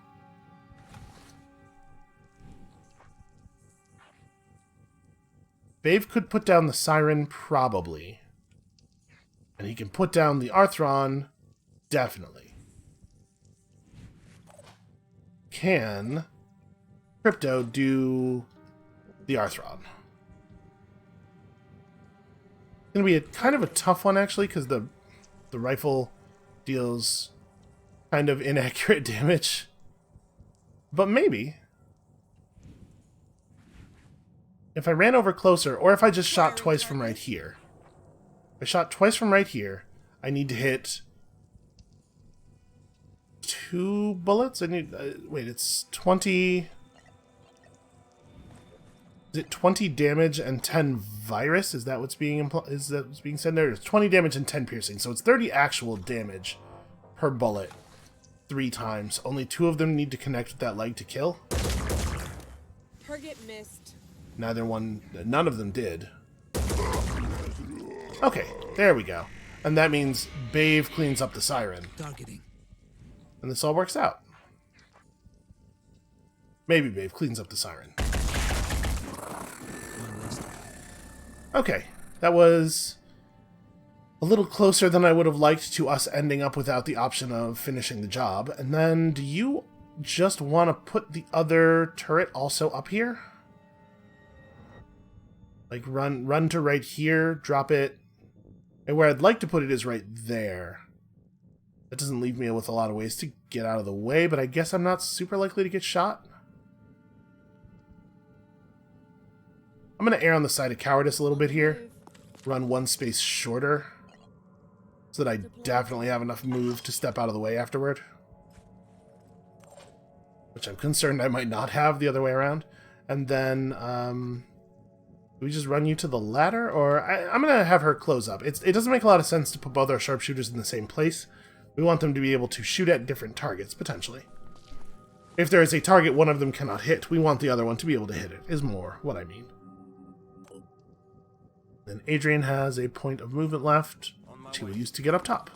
Babe could put down the Siren, probably. And he can put down the Arthron, definitely. Can Crypto do the Arthron? It's going to be kind of a tough one, actually, because the rifle deals kind of inaccurate damage. But maybe. If I ran over closer, or if I just shot twice from right here. If I shot twice from right here, I need to hit 2 bullets? I need... wait, it's 20... Is it 20 damage and 10 virus? Is that what's being said there? It's 20 damage and 10 piercing. So it's 30 actual damage per bullet 3 times. Only 2 of them need to connect with that leg to kill. Target missed. None of them did. Okay, there we go. And that means Bave cleans up the siren. Targeting. And this all works out. Maybe Bave cleans up the siren. Okay, that was a little closer than I would have liked to us ending up without the option of finishing the job. And then, do you just want to put the other turret also up here? Like, run to right here, drop it. And where I'd like to put it is right there. That doesn't leave me with a lot of ways to get out of the way, but I guess I'm not super likely to get shot. I'm going to err on the side of cowardice a little bit here. Run 1 space shorter. So that I definitely have enough move to step out of the way afterward. Which I'm concerned I might not have the other way around. And then, do we just run you to the ladder? Or, I'm going to have her close up. It doesn't make a lot of sense to put both our sharpshooters in the same place. We want them to be able to shoot at different targets, potentially. If there is a target one of them cannot hit, we want the other one to be able to hit it, is more what I mean. Then Adrian has a point of movement left, which he will use to get up top.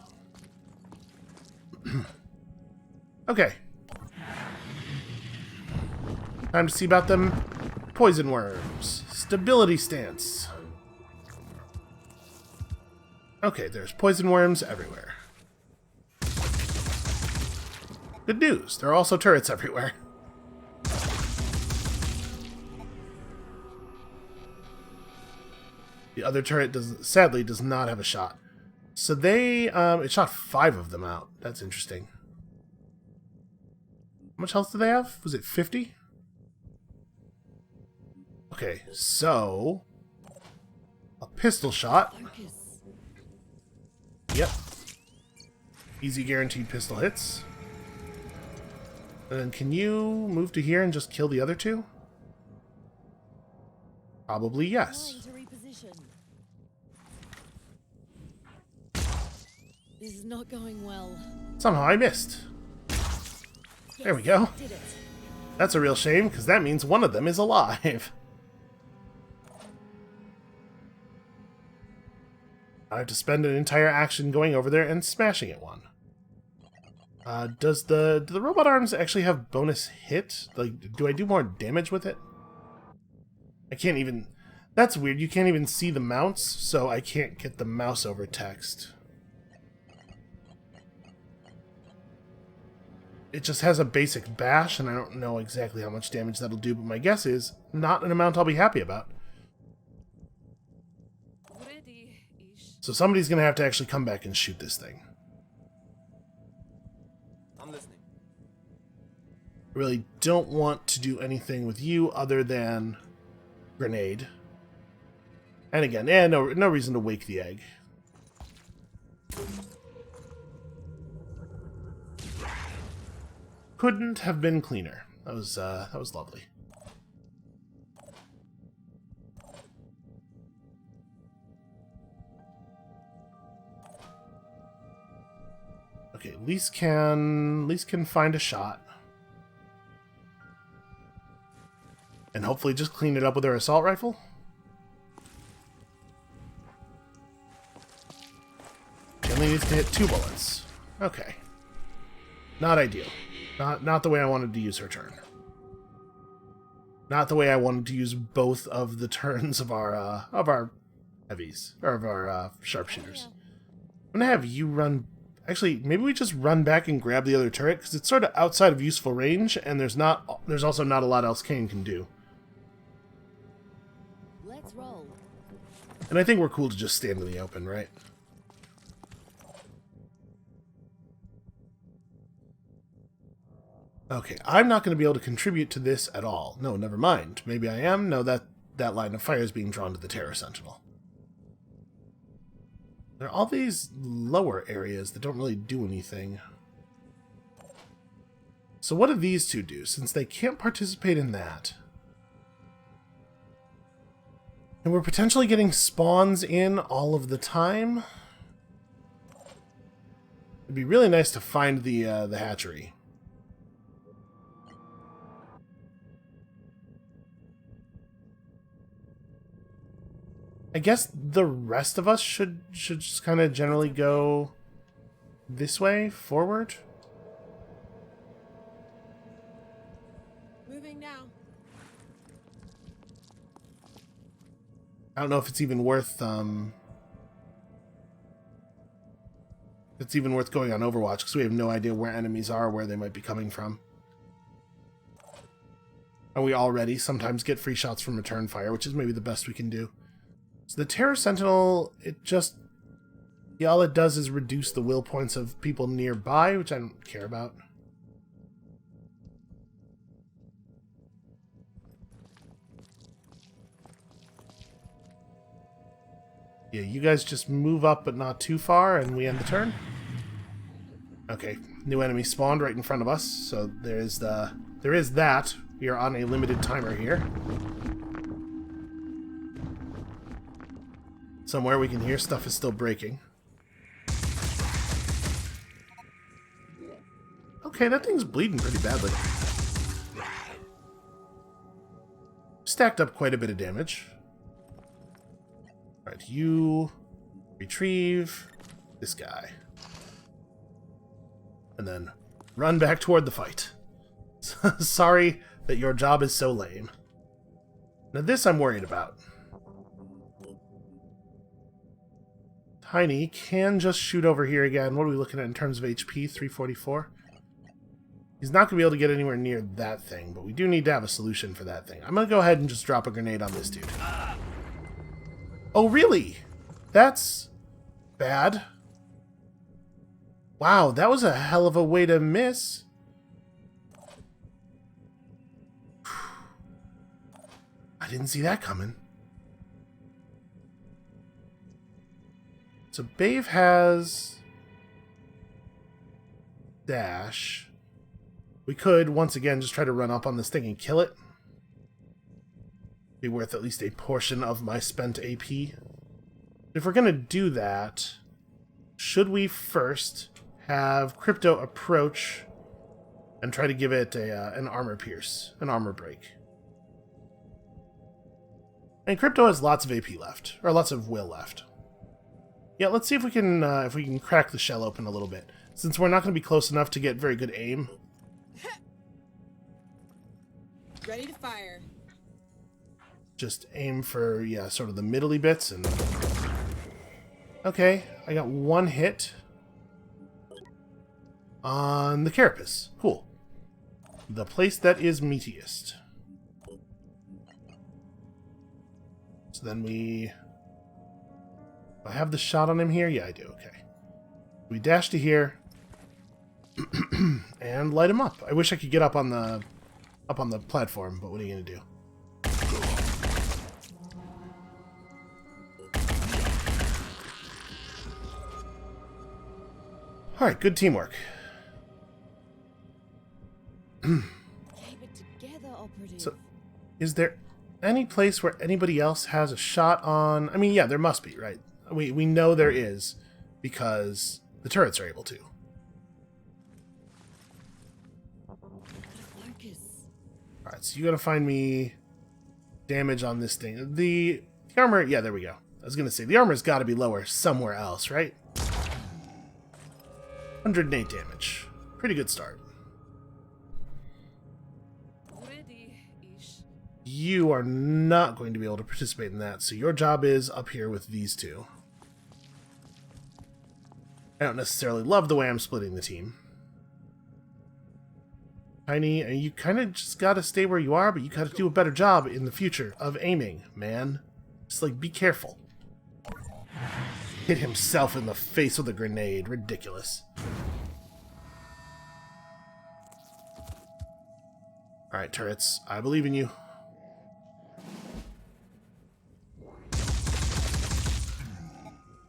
Okay. Time to see about them poison worms. Stability stance. Okay, there's poison worms everywhere. Good news, there are also turrets everywhere. The other turret sadly does not have a shot. So it shot 5 of them out. That's interesting. How much health do they have? Was it 50? Okay, so a pistol shot. Yep. Easy guaranteed pistol hits. And then can you move to here and just kill the other 2? Probably yes. This is not going well. Somehow I missed. There we go. That's a real shame, because that means one of them is alive. I have to spend an entire action going over there and smashing at one. Do the robot arms actually have bonus hit? Like, do I do more damage with it? I can't even... That's weird. You can't even see the mounts, so I can't get the mouse over text. It just has a basic bash, and I don't know exactly how much damage that'll do, but my guess is not an amount I'll be happy about. So somebody's going to have to actually come back and shoot this thing. I'm listening. I really don't want to do anything with you other than grenade. And again, no reason to wake the egg. Couldn't have been cleaner. That was lovely. Okay, Lise can find a shot. And hopefully just clean it up with her assault rifle. She only needs to hit 2 bullets. Okay. Not ideal. Not the way I wanted to use her turn. Not the way I wanted to use both of the turns of our heavies, or of our sharpshooters. I'm gonna have you run. Actually, maybe we just run back and grab the other turret, because it's sort of outside of useful range, and there's also not a lot else Kane can do. Let's roll. And I think we're cool to just stand in the open, right? Okay, I'm not going to be able to contribute to this at all. No, never mind. Maybe I am. No, that line of fire is being drawn to the Terror Sentinel. There are all these lower areas that don't really do anything. So what do these two do, since they can't participate in that? And we're potentially getting spawns in all of the time. It'd be really nice to find the hatchery. I guess the rest of us should just kind of generally go this way, forward. Moving now. I don't know if it's even worth going on Overwatch, because we have no idea where enemies are, where they might be coming from. And we already sometimes get free shots from return fire, which is maybe the best we can do. So the Terror Sentinel, all it does is reduce the will points of people nearby, which I don't care about. Yeah, you guys just move up, but not too far, and we end the turn. Okay, new enemy spawned right in front of us, so there is that. We are on a limited timer here. Somewhere we can hear stuff is still breaking. Okay, that thing's bleeding pretty badly. Stacked up quite a bit of damage. Alright, you retrieve this guy. And then run back toward the fight. Sorry that your job is so lame. Now this I'm worried about. Tiny can just shoot over here again. What are we looking at in terms of HP? 344? He's not going to be able to get anywhere near that thing, but we do need to have a solution for that thing. I'm going to go ahead and just drop a grenade on this dude. Oh, really? That's bad. Wow, that was a hell of a way to miss. I didn't see that coming. So Bave has dash. We could, once again, just try to run up on this thing and kill it. Be worth at least a portion of my spent AP. If we're going to do that, should we first have Crypto approach and try to give it an armor pierce, an armor break? And Crypto has lots of AP left, or lots of will left. Yeah, let's see if we can crack the shell open a little bit. Since we're not going to be close enough to get very good aim. Ready to fire. Just aim for, yeah, sort of the middly bits. And okay, I got one hit on the carapace. Cool. The place that is meatiest. So then do I have the shot on him here? Yeah, I do. Okay. We dash to here and light him up. I wish I could get up on the platform, but what are you gonna do? All right, good teamwork. Keep it together, operative. So, is there any place where anybody else has a shot on? I mean, yeah, there must be, right? We know there is, because the turrets are able to. Focus. Alright, so you gotta find me damage on this thing. The armor, yeah, there we go. I was gonna say, the armor's gotta be lower somewhere else, right? 108 damage. Pretty good start. Ready-ish. You are not going to be able to participate in that, so your job is up here with these two. I don't necessarily love the way I'm splitting the team. Tiny, you kind of just gotta stay where you are, but you gotta do a better job in the future of aiming, man. Just, like, be careful. Hit himself in the face with a grenade. Ridiculous. Alright, turrets. I believe in you.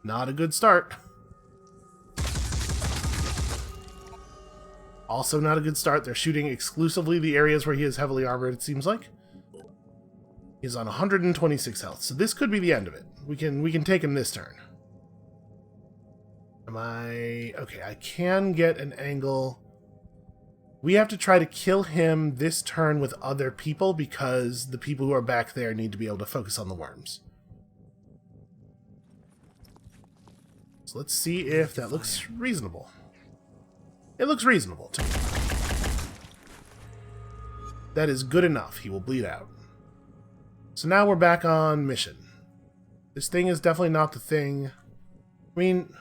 Not a good start. Also not a good start. They're shooting exclusively the areas where he is heavily armored, it seems like. He's on 126 health, so this could be the end of it. We can take him this turn. Am I... Okay, I can get an angle. We have to try to kill him this turn with other people because the people who are back there need to be able to focus on the worms. So let's see if that looks reasonable. It looks reasonable to me. That is good enough. He will bleed out. So now we're back on mission. This thing is definitely not the thing. I mean,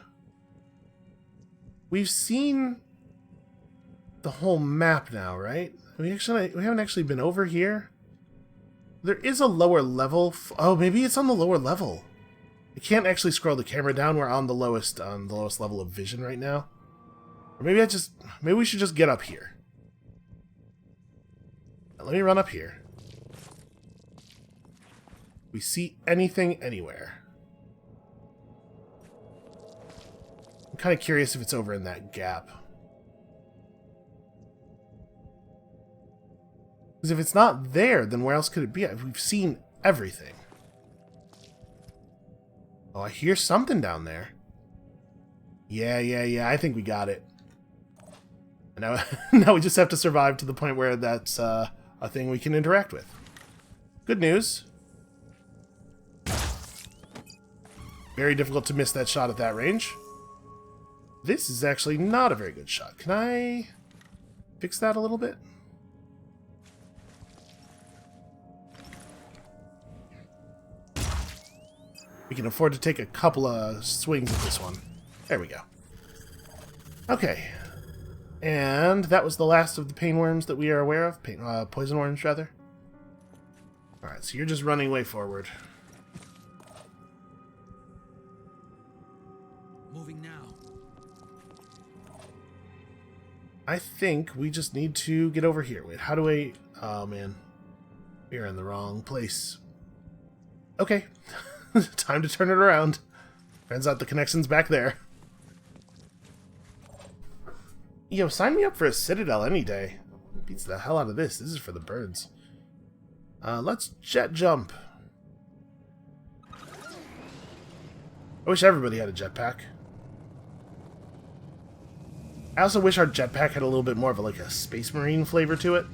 we've seen the whole map now, right? We haven't actually been over here. There is a lower level. Oh, maybe it's on the lower level. I can't actually scroll the camera down. We're on the lowest level of vision right now. Or maybe we should just get up here. Now, let me run up here. We see anything anywhere. I'm kind of curious if it's over in that gap. Because if it's not there, then where else could it be? We've seen everything. Oh, I hear something down there. Yeah, I think we got it. And now, now we just have to survive to the point where that's a thing we can interact with. Good news. Very difficult to miss that shot at that range. This is actually not a very good shot. Can I fix that a little bit? We can afford to take a couple of swings at this one. There we go. Okay. And that was the last of the pain worms that we are aware of. Poison worms, rather. Alright, so you're just running way forward. Moving now. I think we just need to get over here. Wait, how do I... Oh, man. We're in the wrong place. Okay. Time to turn it around. Turns out the connection's back there. Yo, sign me up for a Citadel any day. Beats the hell out of this. This is for the birds. Let's jet jump. I wish everybody had a jetpack. I also wish our jetpack had a little bit more of a Space Marine flavor to it.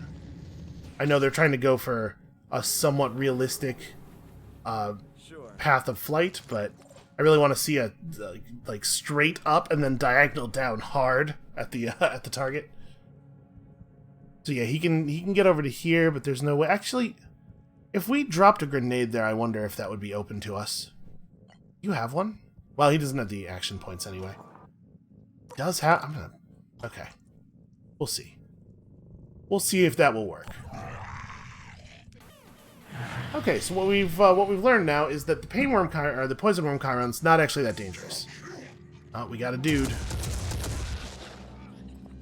I know they're trying to go for a somewhat realistic path of flight, but I really want to see a like straight up and then diagonal down hard at the target. So yeah, he can get over to here, but there's no way. Actually, if we dropped a grenade there, I wonder if that would be open to us. You have one? Well, he doesn't have the action points anyway. Does have? I'm gonna. Okay, we'll see. We'll see if that will work. Okay, so what we've learned now is that the the poison worm Chiron's not actually that dangerous. Oh, we got a dude.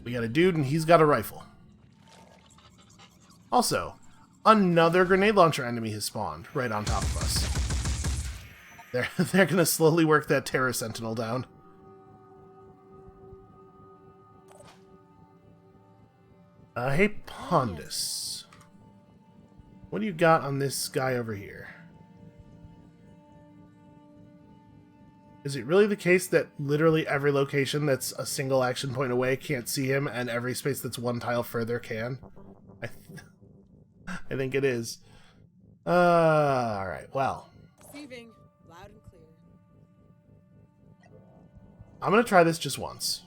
We got a dude, and he's got a rifle. Also, another grenade launcher enemy has spawned right on top of us. They're gonna slowly work that terror sentinel down. Hey, Pondus. What do you got on this guy over here? Is it really the case that literally every location that's a single action point away can't see him, and every space that's one tile further can? I think it is. Alright, well. Receiving loud and clear. I'm gonna try this just once.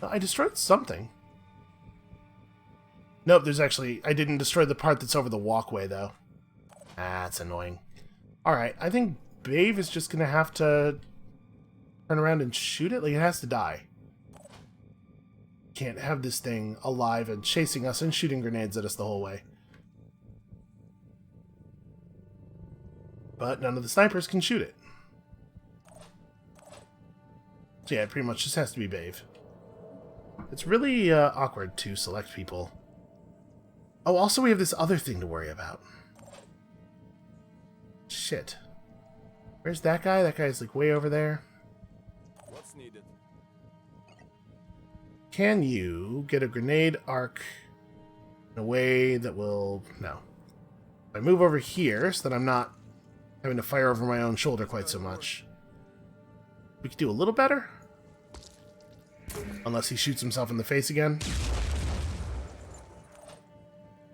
I destroyed something. Nope, there's actually... I didn't destroy the part that's over the walkway, though. Ah, that's annoying. Alright, I think Bave is just gonna have to turn around and shoot it. Like, it has to die. Can't have this thing alive and chasing us and shooting grenades at us the whole way. But none of the snipers can shoot it. So yeah, it pretty much just has to be Bave. It's really awkward to select people. Oh, also we have this other thing to worry about. Shit. Where's that guy? That guy's like way over there. What's needed? Can you get a grenade arc in a way that will... No. I move over here so that I'm not having to fire over my own shoulder quite so much. We could do a little better. Unless he shoots himself in the face again.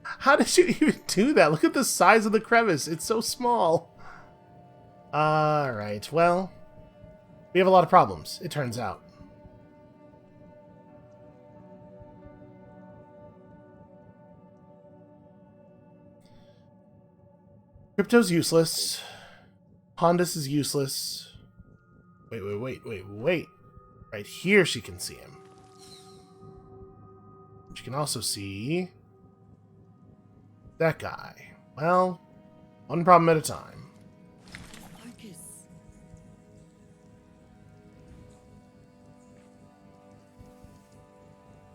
How did you even do that? Look at the size of the crevice. It's so small. Alright, well... We have a lot of problems, it turns out. Crypto's useless. Pondus is useless. Wait. Right here she can see him. She can also see... that guy. Well, one problem at a time. Focus.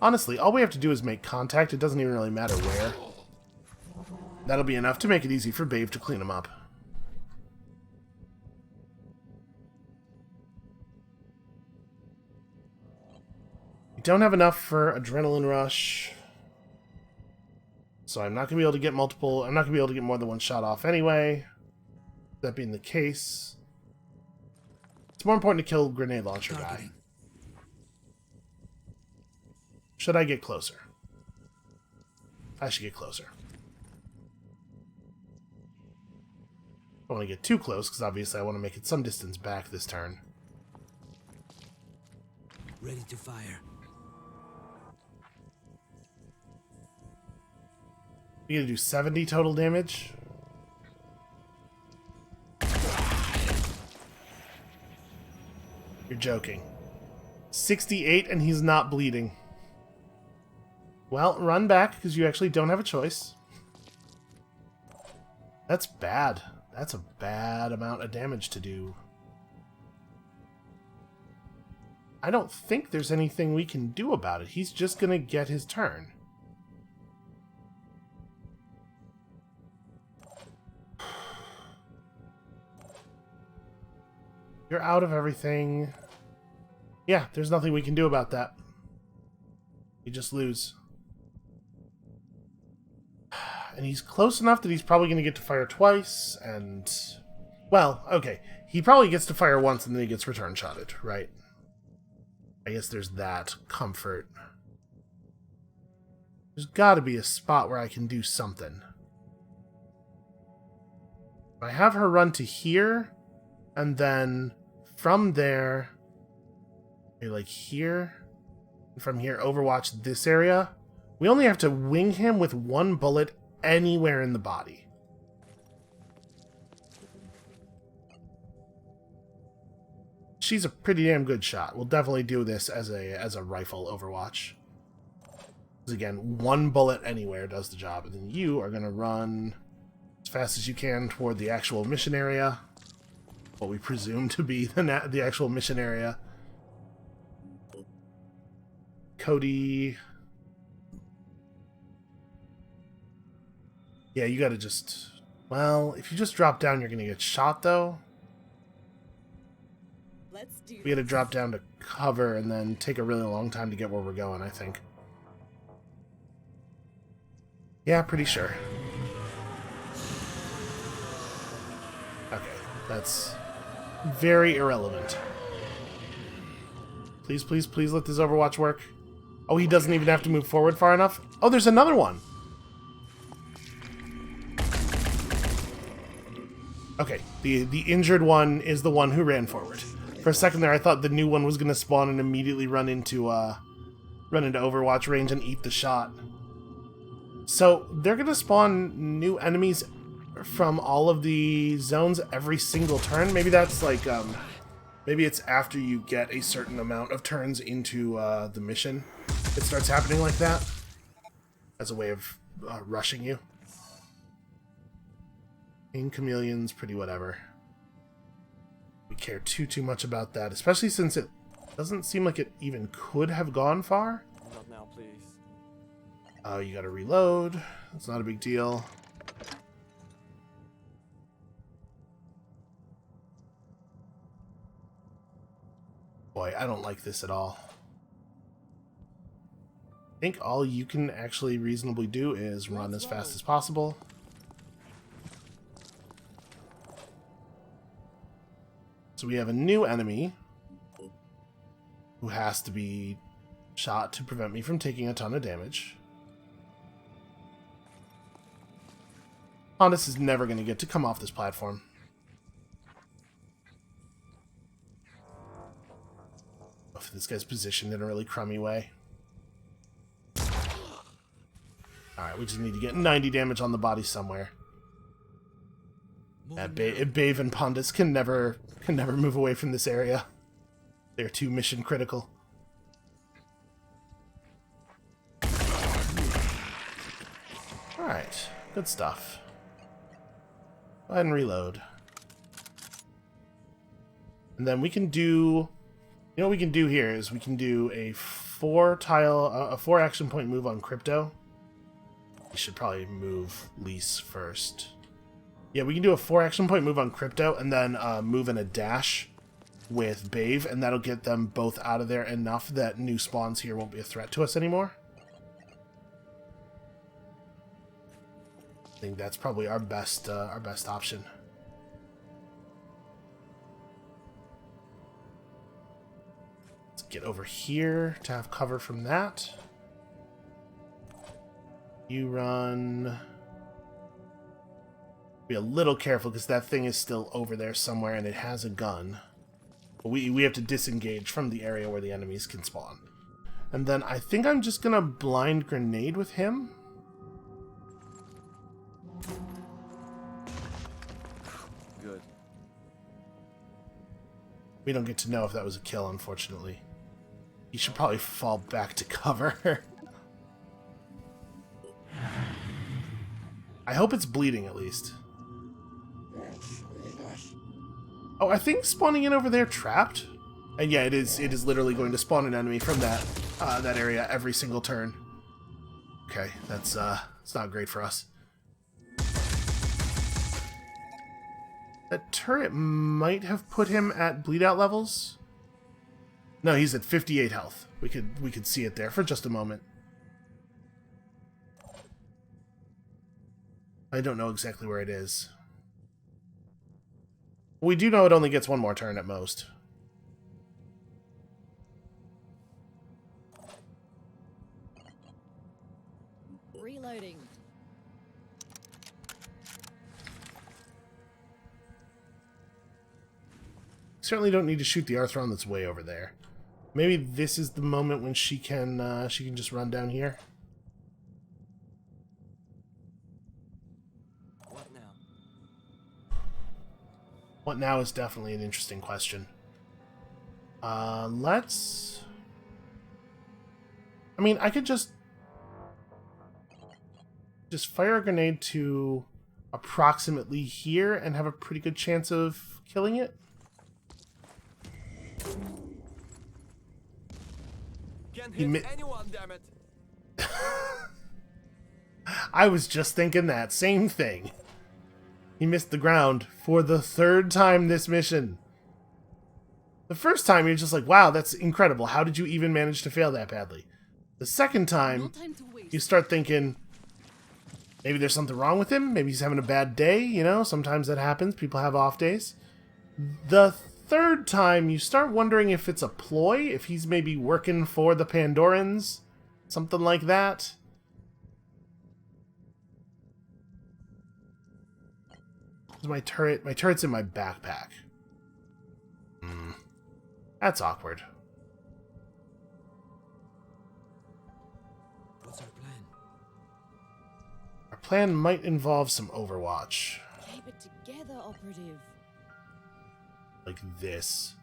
Honestly, all we have to do is make contact. It doesn't even really matter where. That'll be enough to make it easy for Babe to clean him up. We don't have enough for Adrenaline Rush. So I'm not going to be able to get multiple... I'm not going to be able to get more than one shot off anyway. That being the case... It's more important to kill Grenade Launcher guy. Should I get closer? I should get closer. I don't want to get too close, because obviously I want to make it some distance back this turn. Ready to fire. You gonna do 70 total damage? You're joking. 68 and he's not bleeding. Well, run back, because you actually don't have a choice. That's bad. That's a bad amount of damage to do. I don't think there's anything we can do about it. He's just gonna get his turn. You're out of everything. Yeah, there's nothing we can do about that. You just lose. And he's close enough that he's probably going to get to fire twice, and... Well, okay. He probably gets to fire once and then he gets return shotted, right? I guess there's that comfort. There's got to be a spot where I can do something. I have her run to here, and then from there, maybe like here, and from here overwatch this area. We only have to wing him with one bullet anywhere in the body. She's a pretty damn good shot. We'll definitely do this as a rifle overwatch. Because again, one bullet anywhere does the job, and then you are going to run as fast as you can toward the actual mission area. What we presume to be the actual mission area. Cody. Yeah, you gotta just... Well, if you just drop down, you're gonna get shot, though. Let's do We gotta drop down to cover and then take a really long time to get where we're going, I think. Yeah, pretty sure. Okay, that's very irrelevant. Please, please, please let this Overwatch work. Oh, he doesn't even have to move forward far enough? Oh, there's another one! Okay, the injured one is the one who ran forward. For a second there, I thought the new one was going to spawn and immediately run into Overwatch range and eat the shot. So, they're going to spawn new enemies from all of the zones every single turn. Maybe that's like, maybe it's after you get a certain amount of turns into the mission. It starts happening like that as a way of rushing you. Pain Chameleon's pretty whatever. We care too much about that, especially since it doesn't seem like it even could have gone far. Not now, please. Oh, you gotta reload. It's not a big deal. Boy, I don't like this at all. I think all you can actually reasonably do is run as fast as possible. So we have a new enemy who has to be shot to prevent me from taking a ton of damage. Hondas is never going to get to come off this platform. If this guy's positioned in a really crummy way. Alright, we just need to get 90 damage on the body somewhere. Bave and Pondus can never move away from this area. They're too mission critical. Alright, good stuff. Go ahead and reload. And then we can do... You know what we can do here is we can do a 4 action point move on Crypto. We should probably move Lease first. Yeah, we can do a 4 action point move on Crypto and then move in a dash with Bave, and that'll get them both out of there enough that new spawns here won't be a threat to us anymore. I think that's probably our best option. Let's get over here to have cover from that. You run. Be a little careful because that thing is still over there somewhere and it has a gun. But we have to disengage from the area where the enemies can spawn. And then I think I'm just gonna blind grenade with him. Good. We don't get to know if that was a kill, unfortunately. He should probably fall back to cover. I hope it's bleeding, at least. Oh, I think spawning in over there trapped. And yeah, it is literally going to spawn an enemy from that area every single turn. Okay, that's it's not great for us. That turret might have put him at bleed out levels. No, he's at 58 health. We could see it there for just a moment. I don't know exactly where it is. We do know it only gets one more turn at most. Reloading. Certainly don't need to shoot the Arthron that's way over there. Maybe this is the moment when she can just run down here. What now? What now is definitely an interesting question. Let's... I mean, I could just fire a grenade to approximately here and have a pretty good chance of killing it. Can't hit anyone, damn it! I was just thinking that same thing. He missed the ground for the 3rd time this mission. The first time you're just like, wow, that's incredible. How did you even manage to fail that badly? The second time, you start thinking, maybe there's something wrong with him. Maybe he's having a bad day. You know, sometimes that happens. People have off days. The 3rd time, you start wondering if it's a ploy, if he's maybe working for the Pandorans, something like that. My turret's in my backpack. That's awkward. What's our plan? Our plan might involve some Overwatch. Keep it together, operative. Like this.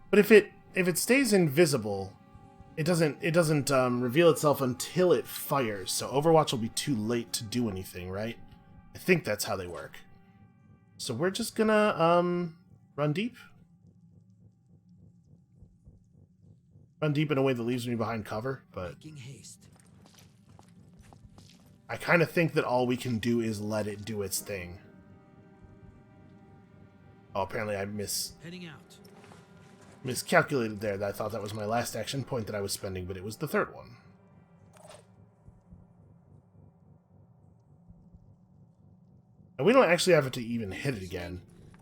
But if it stays invisible, it doesn't reveal itself until it fires. So Overwatch will be too late to do anything, right? I think that's how they work. So we're just gonna run deep. Run deep in a way that leaves me behind cover, but Making haste. I kind of think that all we can do is let it do its thing. Oh, apparently I Heading out. miscalculated there. I thought that was my last action point that I was spending, but it was the third one. And we don't actually have to even hit it again.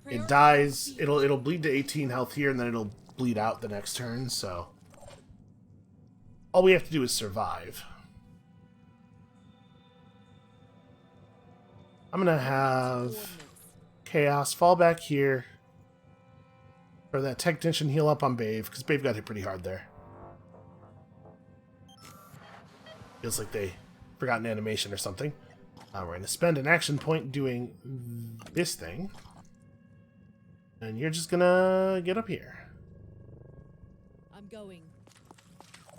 It dies, it'll bleed to 18 health here, and then it'll bleed out the next turn, so... all we have to do is survive. I'm gonna have Chaos fall back here. Or that technician heal up on Bave, because Bave got hit pretty hard there. Feels like they forgot an animation or something. We're going to spend an action point doing this thing. And you're just going to get up here. I'm going.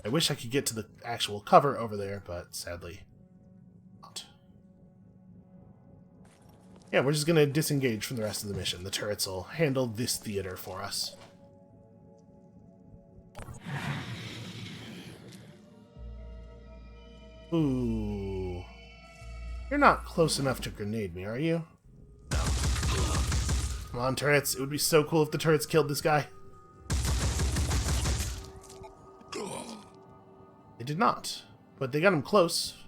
I wish I could get to the actual cover over there, but sadly not. Yeah, we're just going to disengage from the rest of the mission. The turrets will handle this theater for us. Ooh. You're not close enough to grenade me, are you? No. Come on, turrets. It would be so cool if the turrets killed this guy. They did not. But they got him close.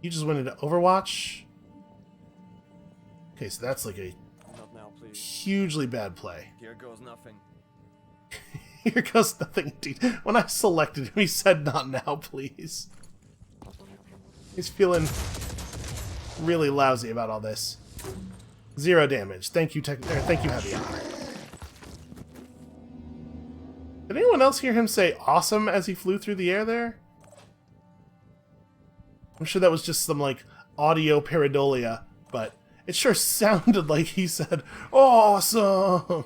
You just went into Overwatch. Okay, so that's like a Not now, please. hugely bad play. Here goes nothing. Here goes nothing, indeed. When I selected him, he said, "Not now, please." He's feeling really lousy about all this. 0 damage. Thank you, thank you, Heavy Armor. Did anyone else hear him say "awesome" as he flew through the air there? I'm sure that was just some, like, audio pareidolia, but it sure sounded like he said "awesome."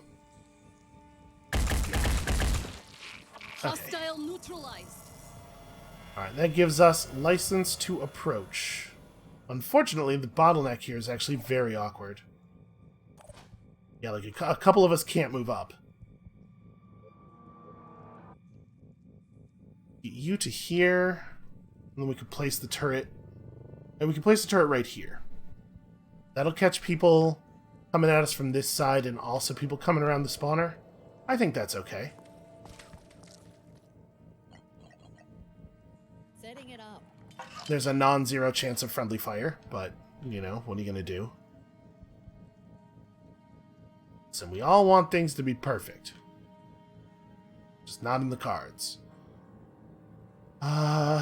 Hostile neutralized. Alright, that gives us license to approach. Unfortunately, the bottleneck here is actually very awkward. Yeah, like a couple of us can't move up. Get you to here, and then we could place the turret. And we can place the turret right here. That'll catch people coming at us from this side and also people coming around the spawner. I think that's okay. Setting it up. There's a non-zero chance of friendly fire, but, you know, what are you going to do? So we all want things to be perfect. Just not in the cards.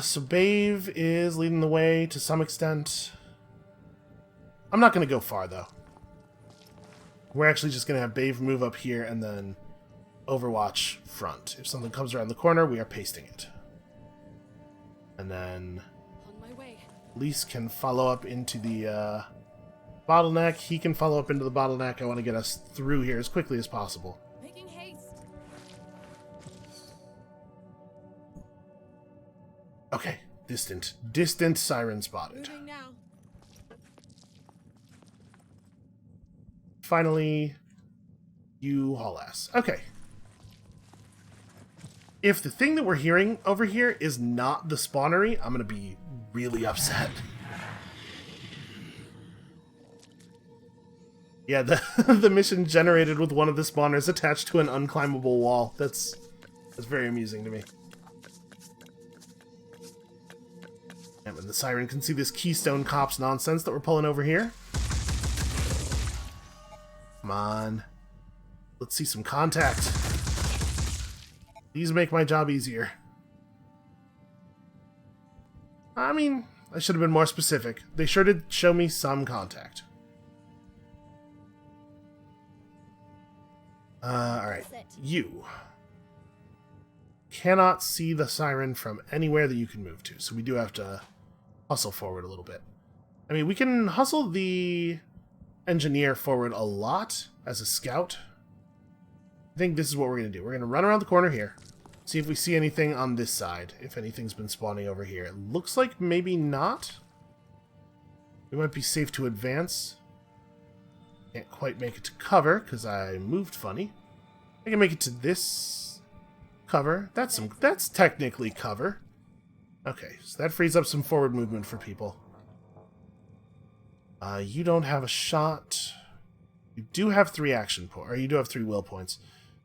So Bave is leading the way to some extent. I'm not going to go far, though. We're actually just going to have Bave move up here and then Overwatch front. If something comes around the corner, we are pasting it. And then On my way. Lise can follow up into the bottleneck. He can follow up into the bottleneck. I want to get us through here as quickly as possible. Making haste. Okay, distant siren spotted. Moving now. Finally, you haul ass. Okay. If the thing that we're hearing over here is not the spawnery, I'm going to be really upset. Yeah, the mission generated with one of the spawners attached to an unclimbable wall. That's very amusing to me. And when the siren can see this Keystone Cops nonsense that we're pulling over here. Come on. Let's see some contact. These make my job easier. I mean, I should have been more specific. They sure did show me some contact. Alright. You cannot see the siren from anywhere that you can move to, so we do have to hustle forward a little bit. I mean, we can hustle the engineer forward a lot as a scout. I think this is what we're going to do. We're going to run around the corner here, see if we see anything on this side, if anything's been spawning over here. It looks like maybe not. We might be safe to advance. Can't quite make it to cover because I moved funny. I can make it to this cover. That's technically cover. Okay, so that frees up some forward movement for people. You don't have a shot. You do have 3 action points, or you do have 3 will points.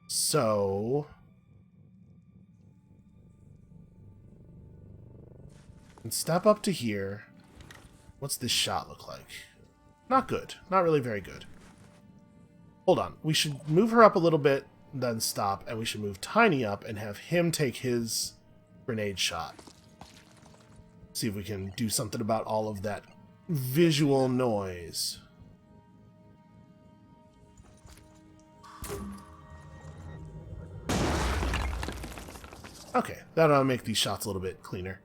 So... and step up to here. What's this shot look like? Not good. Not really very good. Hold on. We should move her up a little bit, then stop, and we should move Tiny up and have him take his grenade shot. See if we can do something about all of that visual noise. Okay, that'll make these shots a little bit cleaner.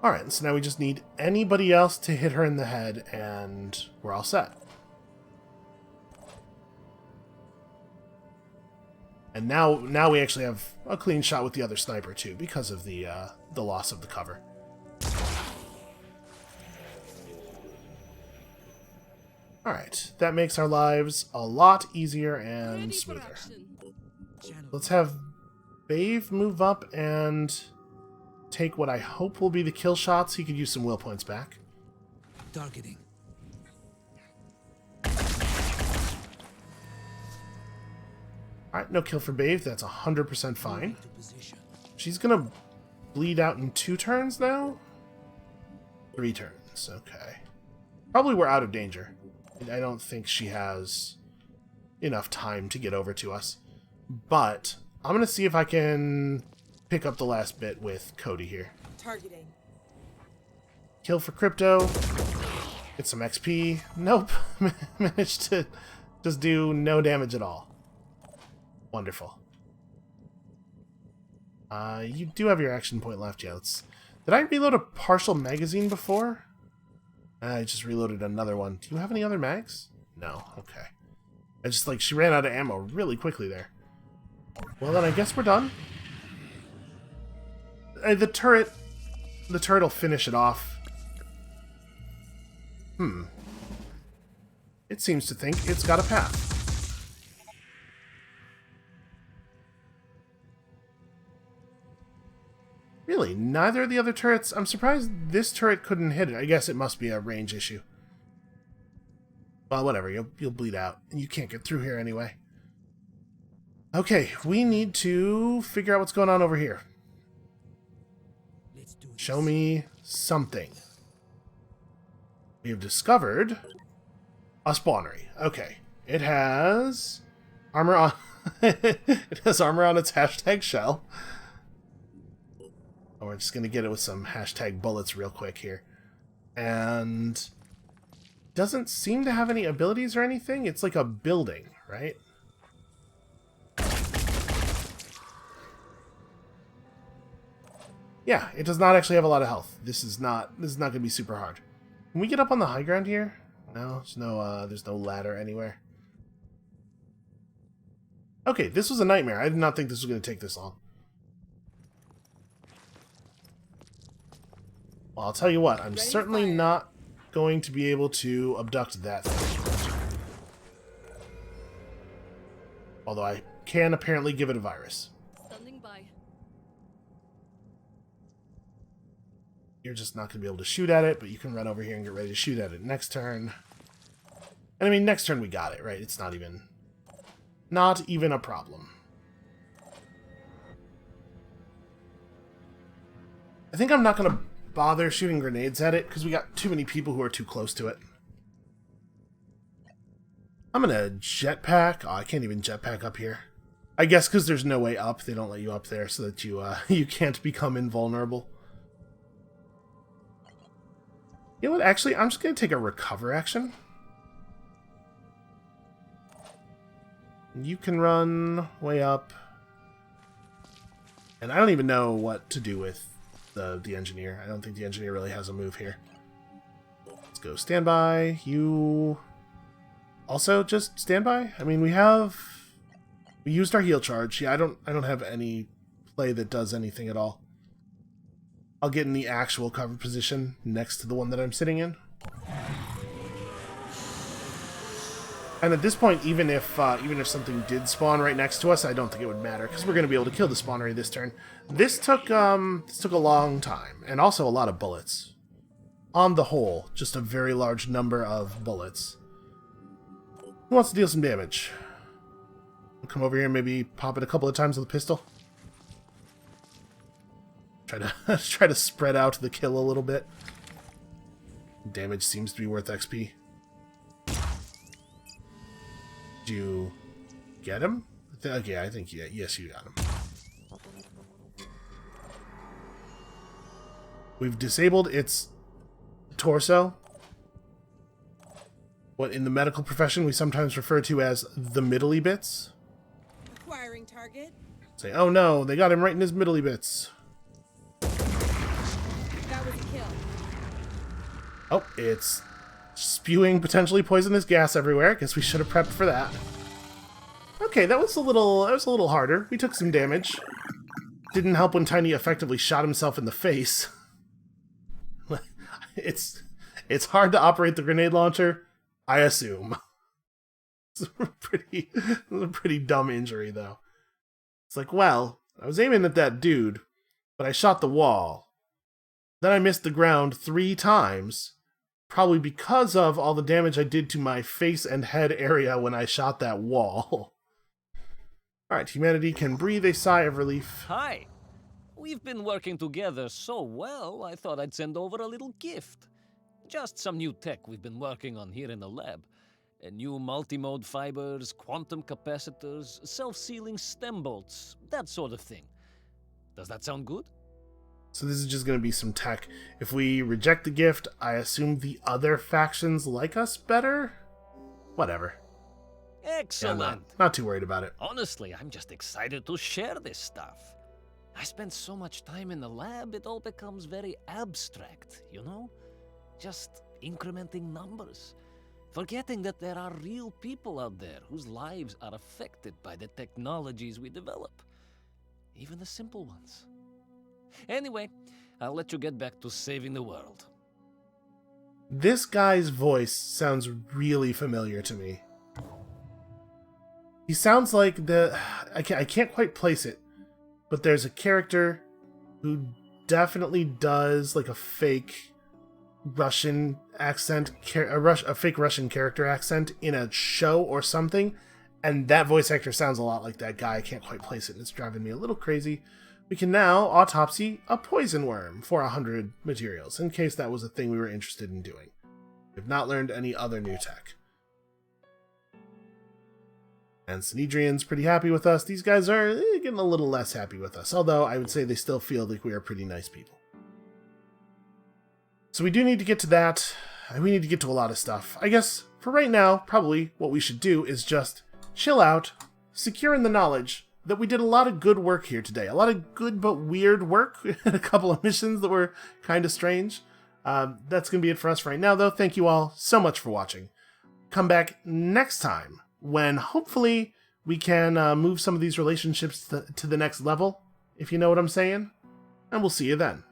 Alright, so now we just need anybody else to hit her in the head, and we're all set. And now we actually have a clean shot with the other sniper, too, because of the loss of the cover. Alright, that makes our lives a lot easier and Ready for smoother. action. Let's have Bave move up and take what I hope will be the kill shots. He could use some will points back. Targeting. Alright, no kill for Bave. That's 100% fine. Moving to position. She's gonna bleed out in 2 turns now? 3 turns, okay. Probably we're out of danger. I don't think she has enough time to get over to us. But I'm gonna see if I can pick up the last bit with Cody here. Targeting. Kill for Crypto. Get some XP. Nope. Managed to just do no damage at all. Wonderful. You do have your action point left, yeah. Did I reload a partial magazine before? I just reloaded another one. Do you have any other mags? No. Okay. I just, she ran out of ammo really quickly there. Well, then I guess we're done. The turret will finish it off. It seems to think it's got a path. Really, neither of the other turrets? I'm surprised this turret couldn't hit it. I guess it must be a range issue. Well, whatever. You'll bleed out, and you can't get through here anyway. Okay, we need to figure out what's going on over here. Let's do this. Show me something. We have discovered a spawnery. Okay. It has armor on it has armor on its hashtag shell. Oh, we're just gonna get it with some hashtag bullets real quick here. And doesn't seem to have any abilities or anything. It's like a building, right? Yeah, it does not actually have a lot of health. This is not going to be super hard. Can we get up on the high ground here? No, there's no ladder anywhere. Okay, this was a nightmare. I did not think this was going to take this long. Well, I'll tell you what, I'm certainly not going to be able to abduct that thing. Although I can apparently give it a virus. Standing by. You're just not going to be able to shoot at it, but you can run over here and get ready to shoot at it next turn. And I mean, next turn we got it, right? It's not even a problem. I think I'm not going to bother shooting grenades at it, because we got too many people who are too close to it. I'm going to jetpack. Oh, I can't even jetpack up here. I guess because there's no way up, they don't let you up there so that you can't become invulnerable. You know what, actually, I'm just going to take a recover action. You can run way up. And I don't even know what to do with the engineer. I don't think the engineer really has a move here. Let's go standby. You also just standby? I mean, we used our heal charge. Yeah, I don't have any play that does anything at all. I'll get in the actual cover position next to the one that I'm sitting in. And at this point, even if something did spawn right next to us, I don't think it would matter, because we're going to be able to kill the spawnery this turn. This took a long time, and also a lot of bullets. On the whole, just a very large number of bullets. Who wants to deal some damage? I'll come over here and maybe pop it a couple of times with a pistol. Try to spread out the kill a little bit. Damage seems to be worth XP. Did you get him? Okay, I think yes, you got him. We've disabled its torso. What in the medical profession we sometimes refer to as the middly bits. Acquiring target. Say, oh no, they got him right in his middly bits. That was a kill. Oh, it's spewing potentially poisonous gas everywhere. Guess we should have prepped for that. Okay, that was a little harder. We took some damage. Didn't help when Tiny effectively shot himself in the face. It's hard to operate the grenade launcher, I assume. It's a pretty dumb injury, though. It's like, well, I was aiming at that dude, but I shot the wall. Then I missed the ground 3 times, probably because of all the damage I did to my face and head area when I shot that wall. Alright, humanity can breathe a sigh of relief. Hi. We've been working together so well, I thought I'd send over a little gift. Just some new tech we've been working on here in the lab. New multi-mode fibers, quantum capacitors, self-sealing stem bolts, that sort of thing. Does that sound good? So this is just going to be some tech. If we reject the gift, I assume the other factions like us better? Whatever. Excellent. Yeah, not too worried about it. Honestly, I'm just excited to share this stuff. I spend so much time in the lab, it all becomes very abstract, you know? Just incrementing numbers. Forgetting that there are real people out there whose lives are affected by the technologies we develop. Even the simple ones. Anyway, I'll let you get back to saving the world. This guy's voice sounds really familiar to me. He sounds like I can't quite place it, but there's a character who definitely does like a fake Russian accent, a fake Russian character accent in a show or something, and that voice actor sounds a lot like that guy. I can't quite place it, and it's driving me a little crazy. We can now autopsy a poison worm for 100 materials, in case that was a thing we were interested in doing. We've not learned any other new tech. And Synedrian's pretty happy with us. These guys are getting a little less happy with us, although I would say they still feel like we are pretty nice people. So we do need to get to that. We need to get to a lot of stuff. I guess, for right now, probably what we should do is just chill out, secure in the knowledge that we did a lot of good work here today. A lot of good but weird work. A couple of missions that were kind of strange. That's going to be it for us right now, though. Thank you all so much for watching. Come back next time, when hopefully we can move some of these relationships to the next level, if you know what I'm saying. And we'll see you then.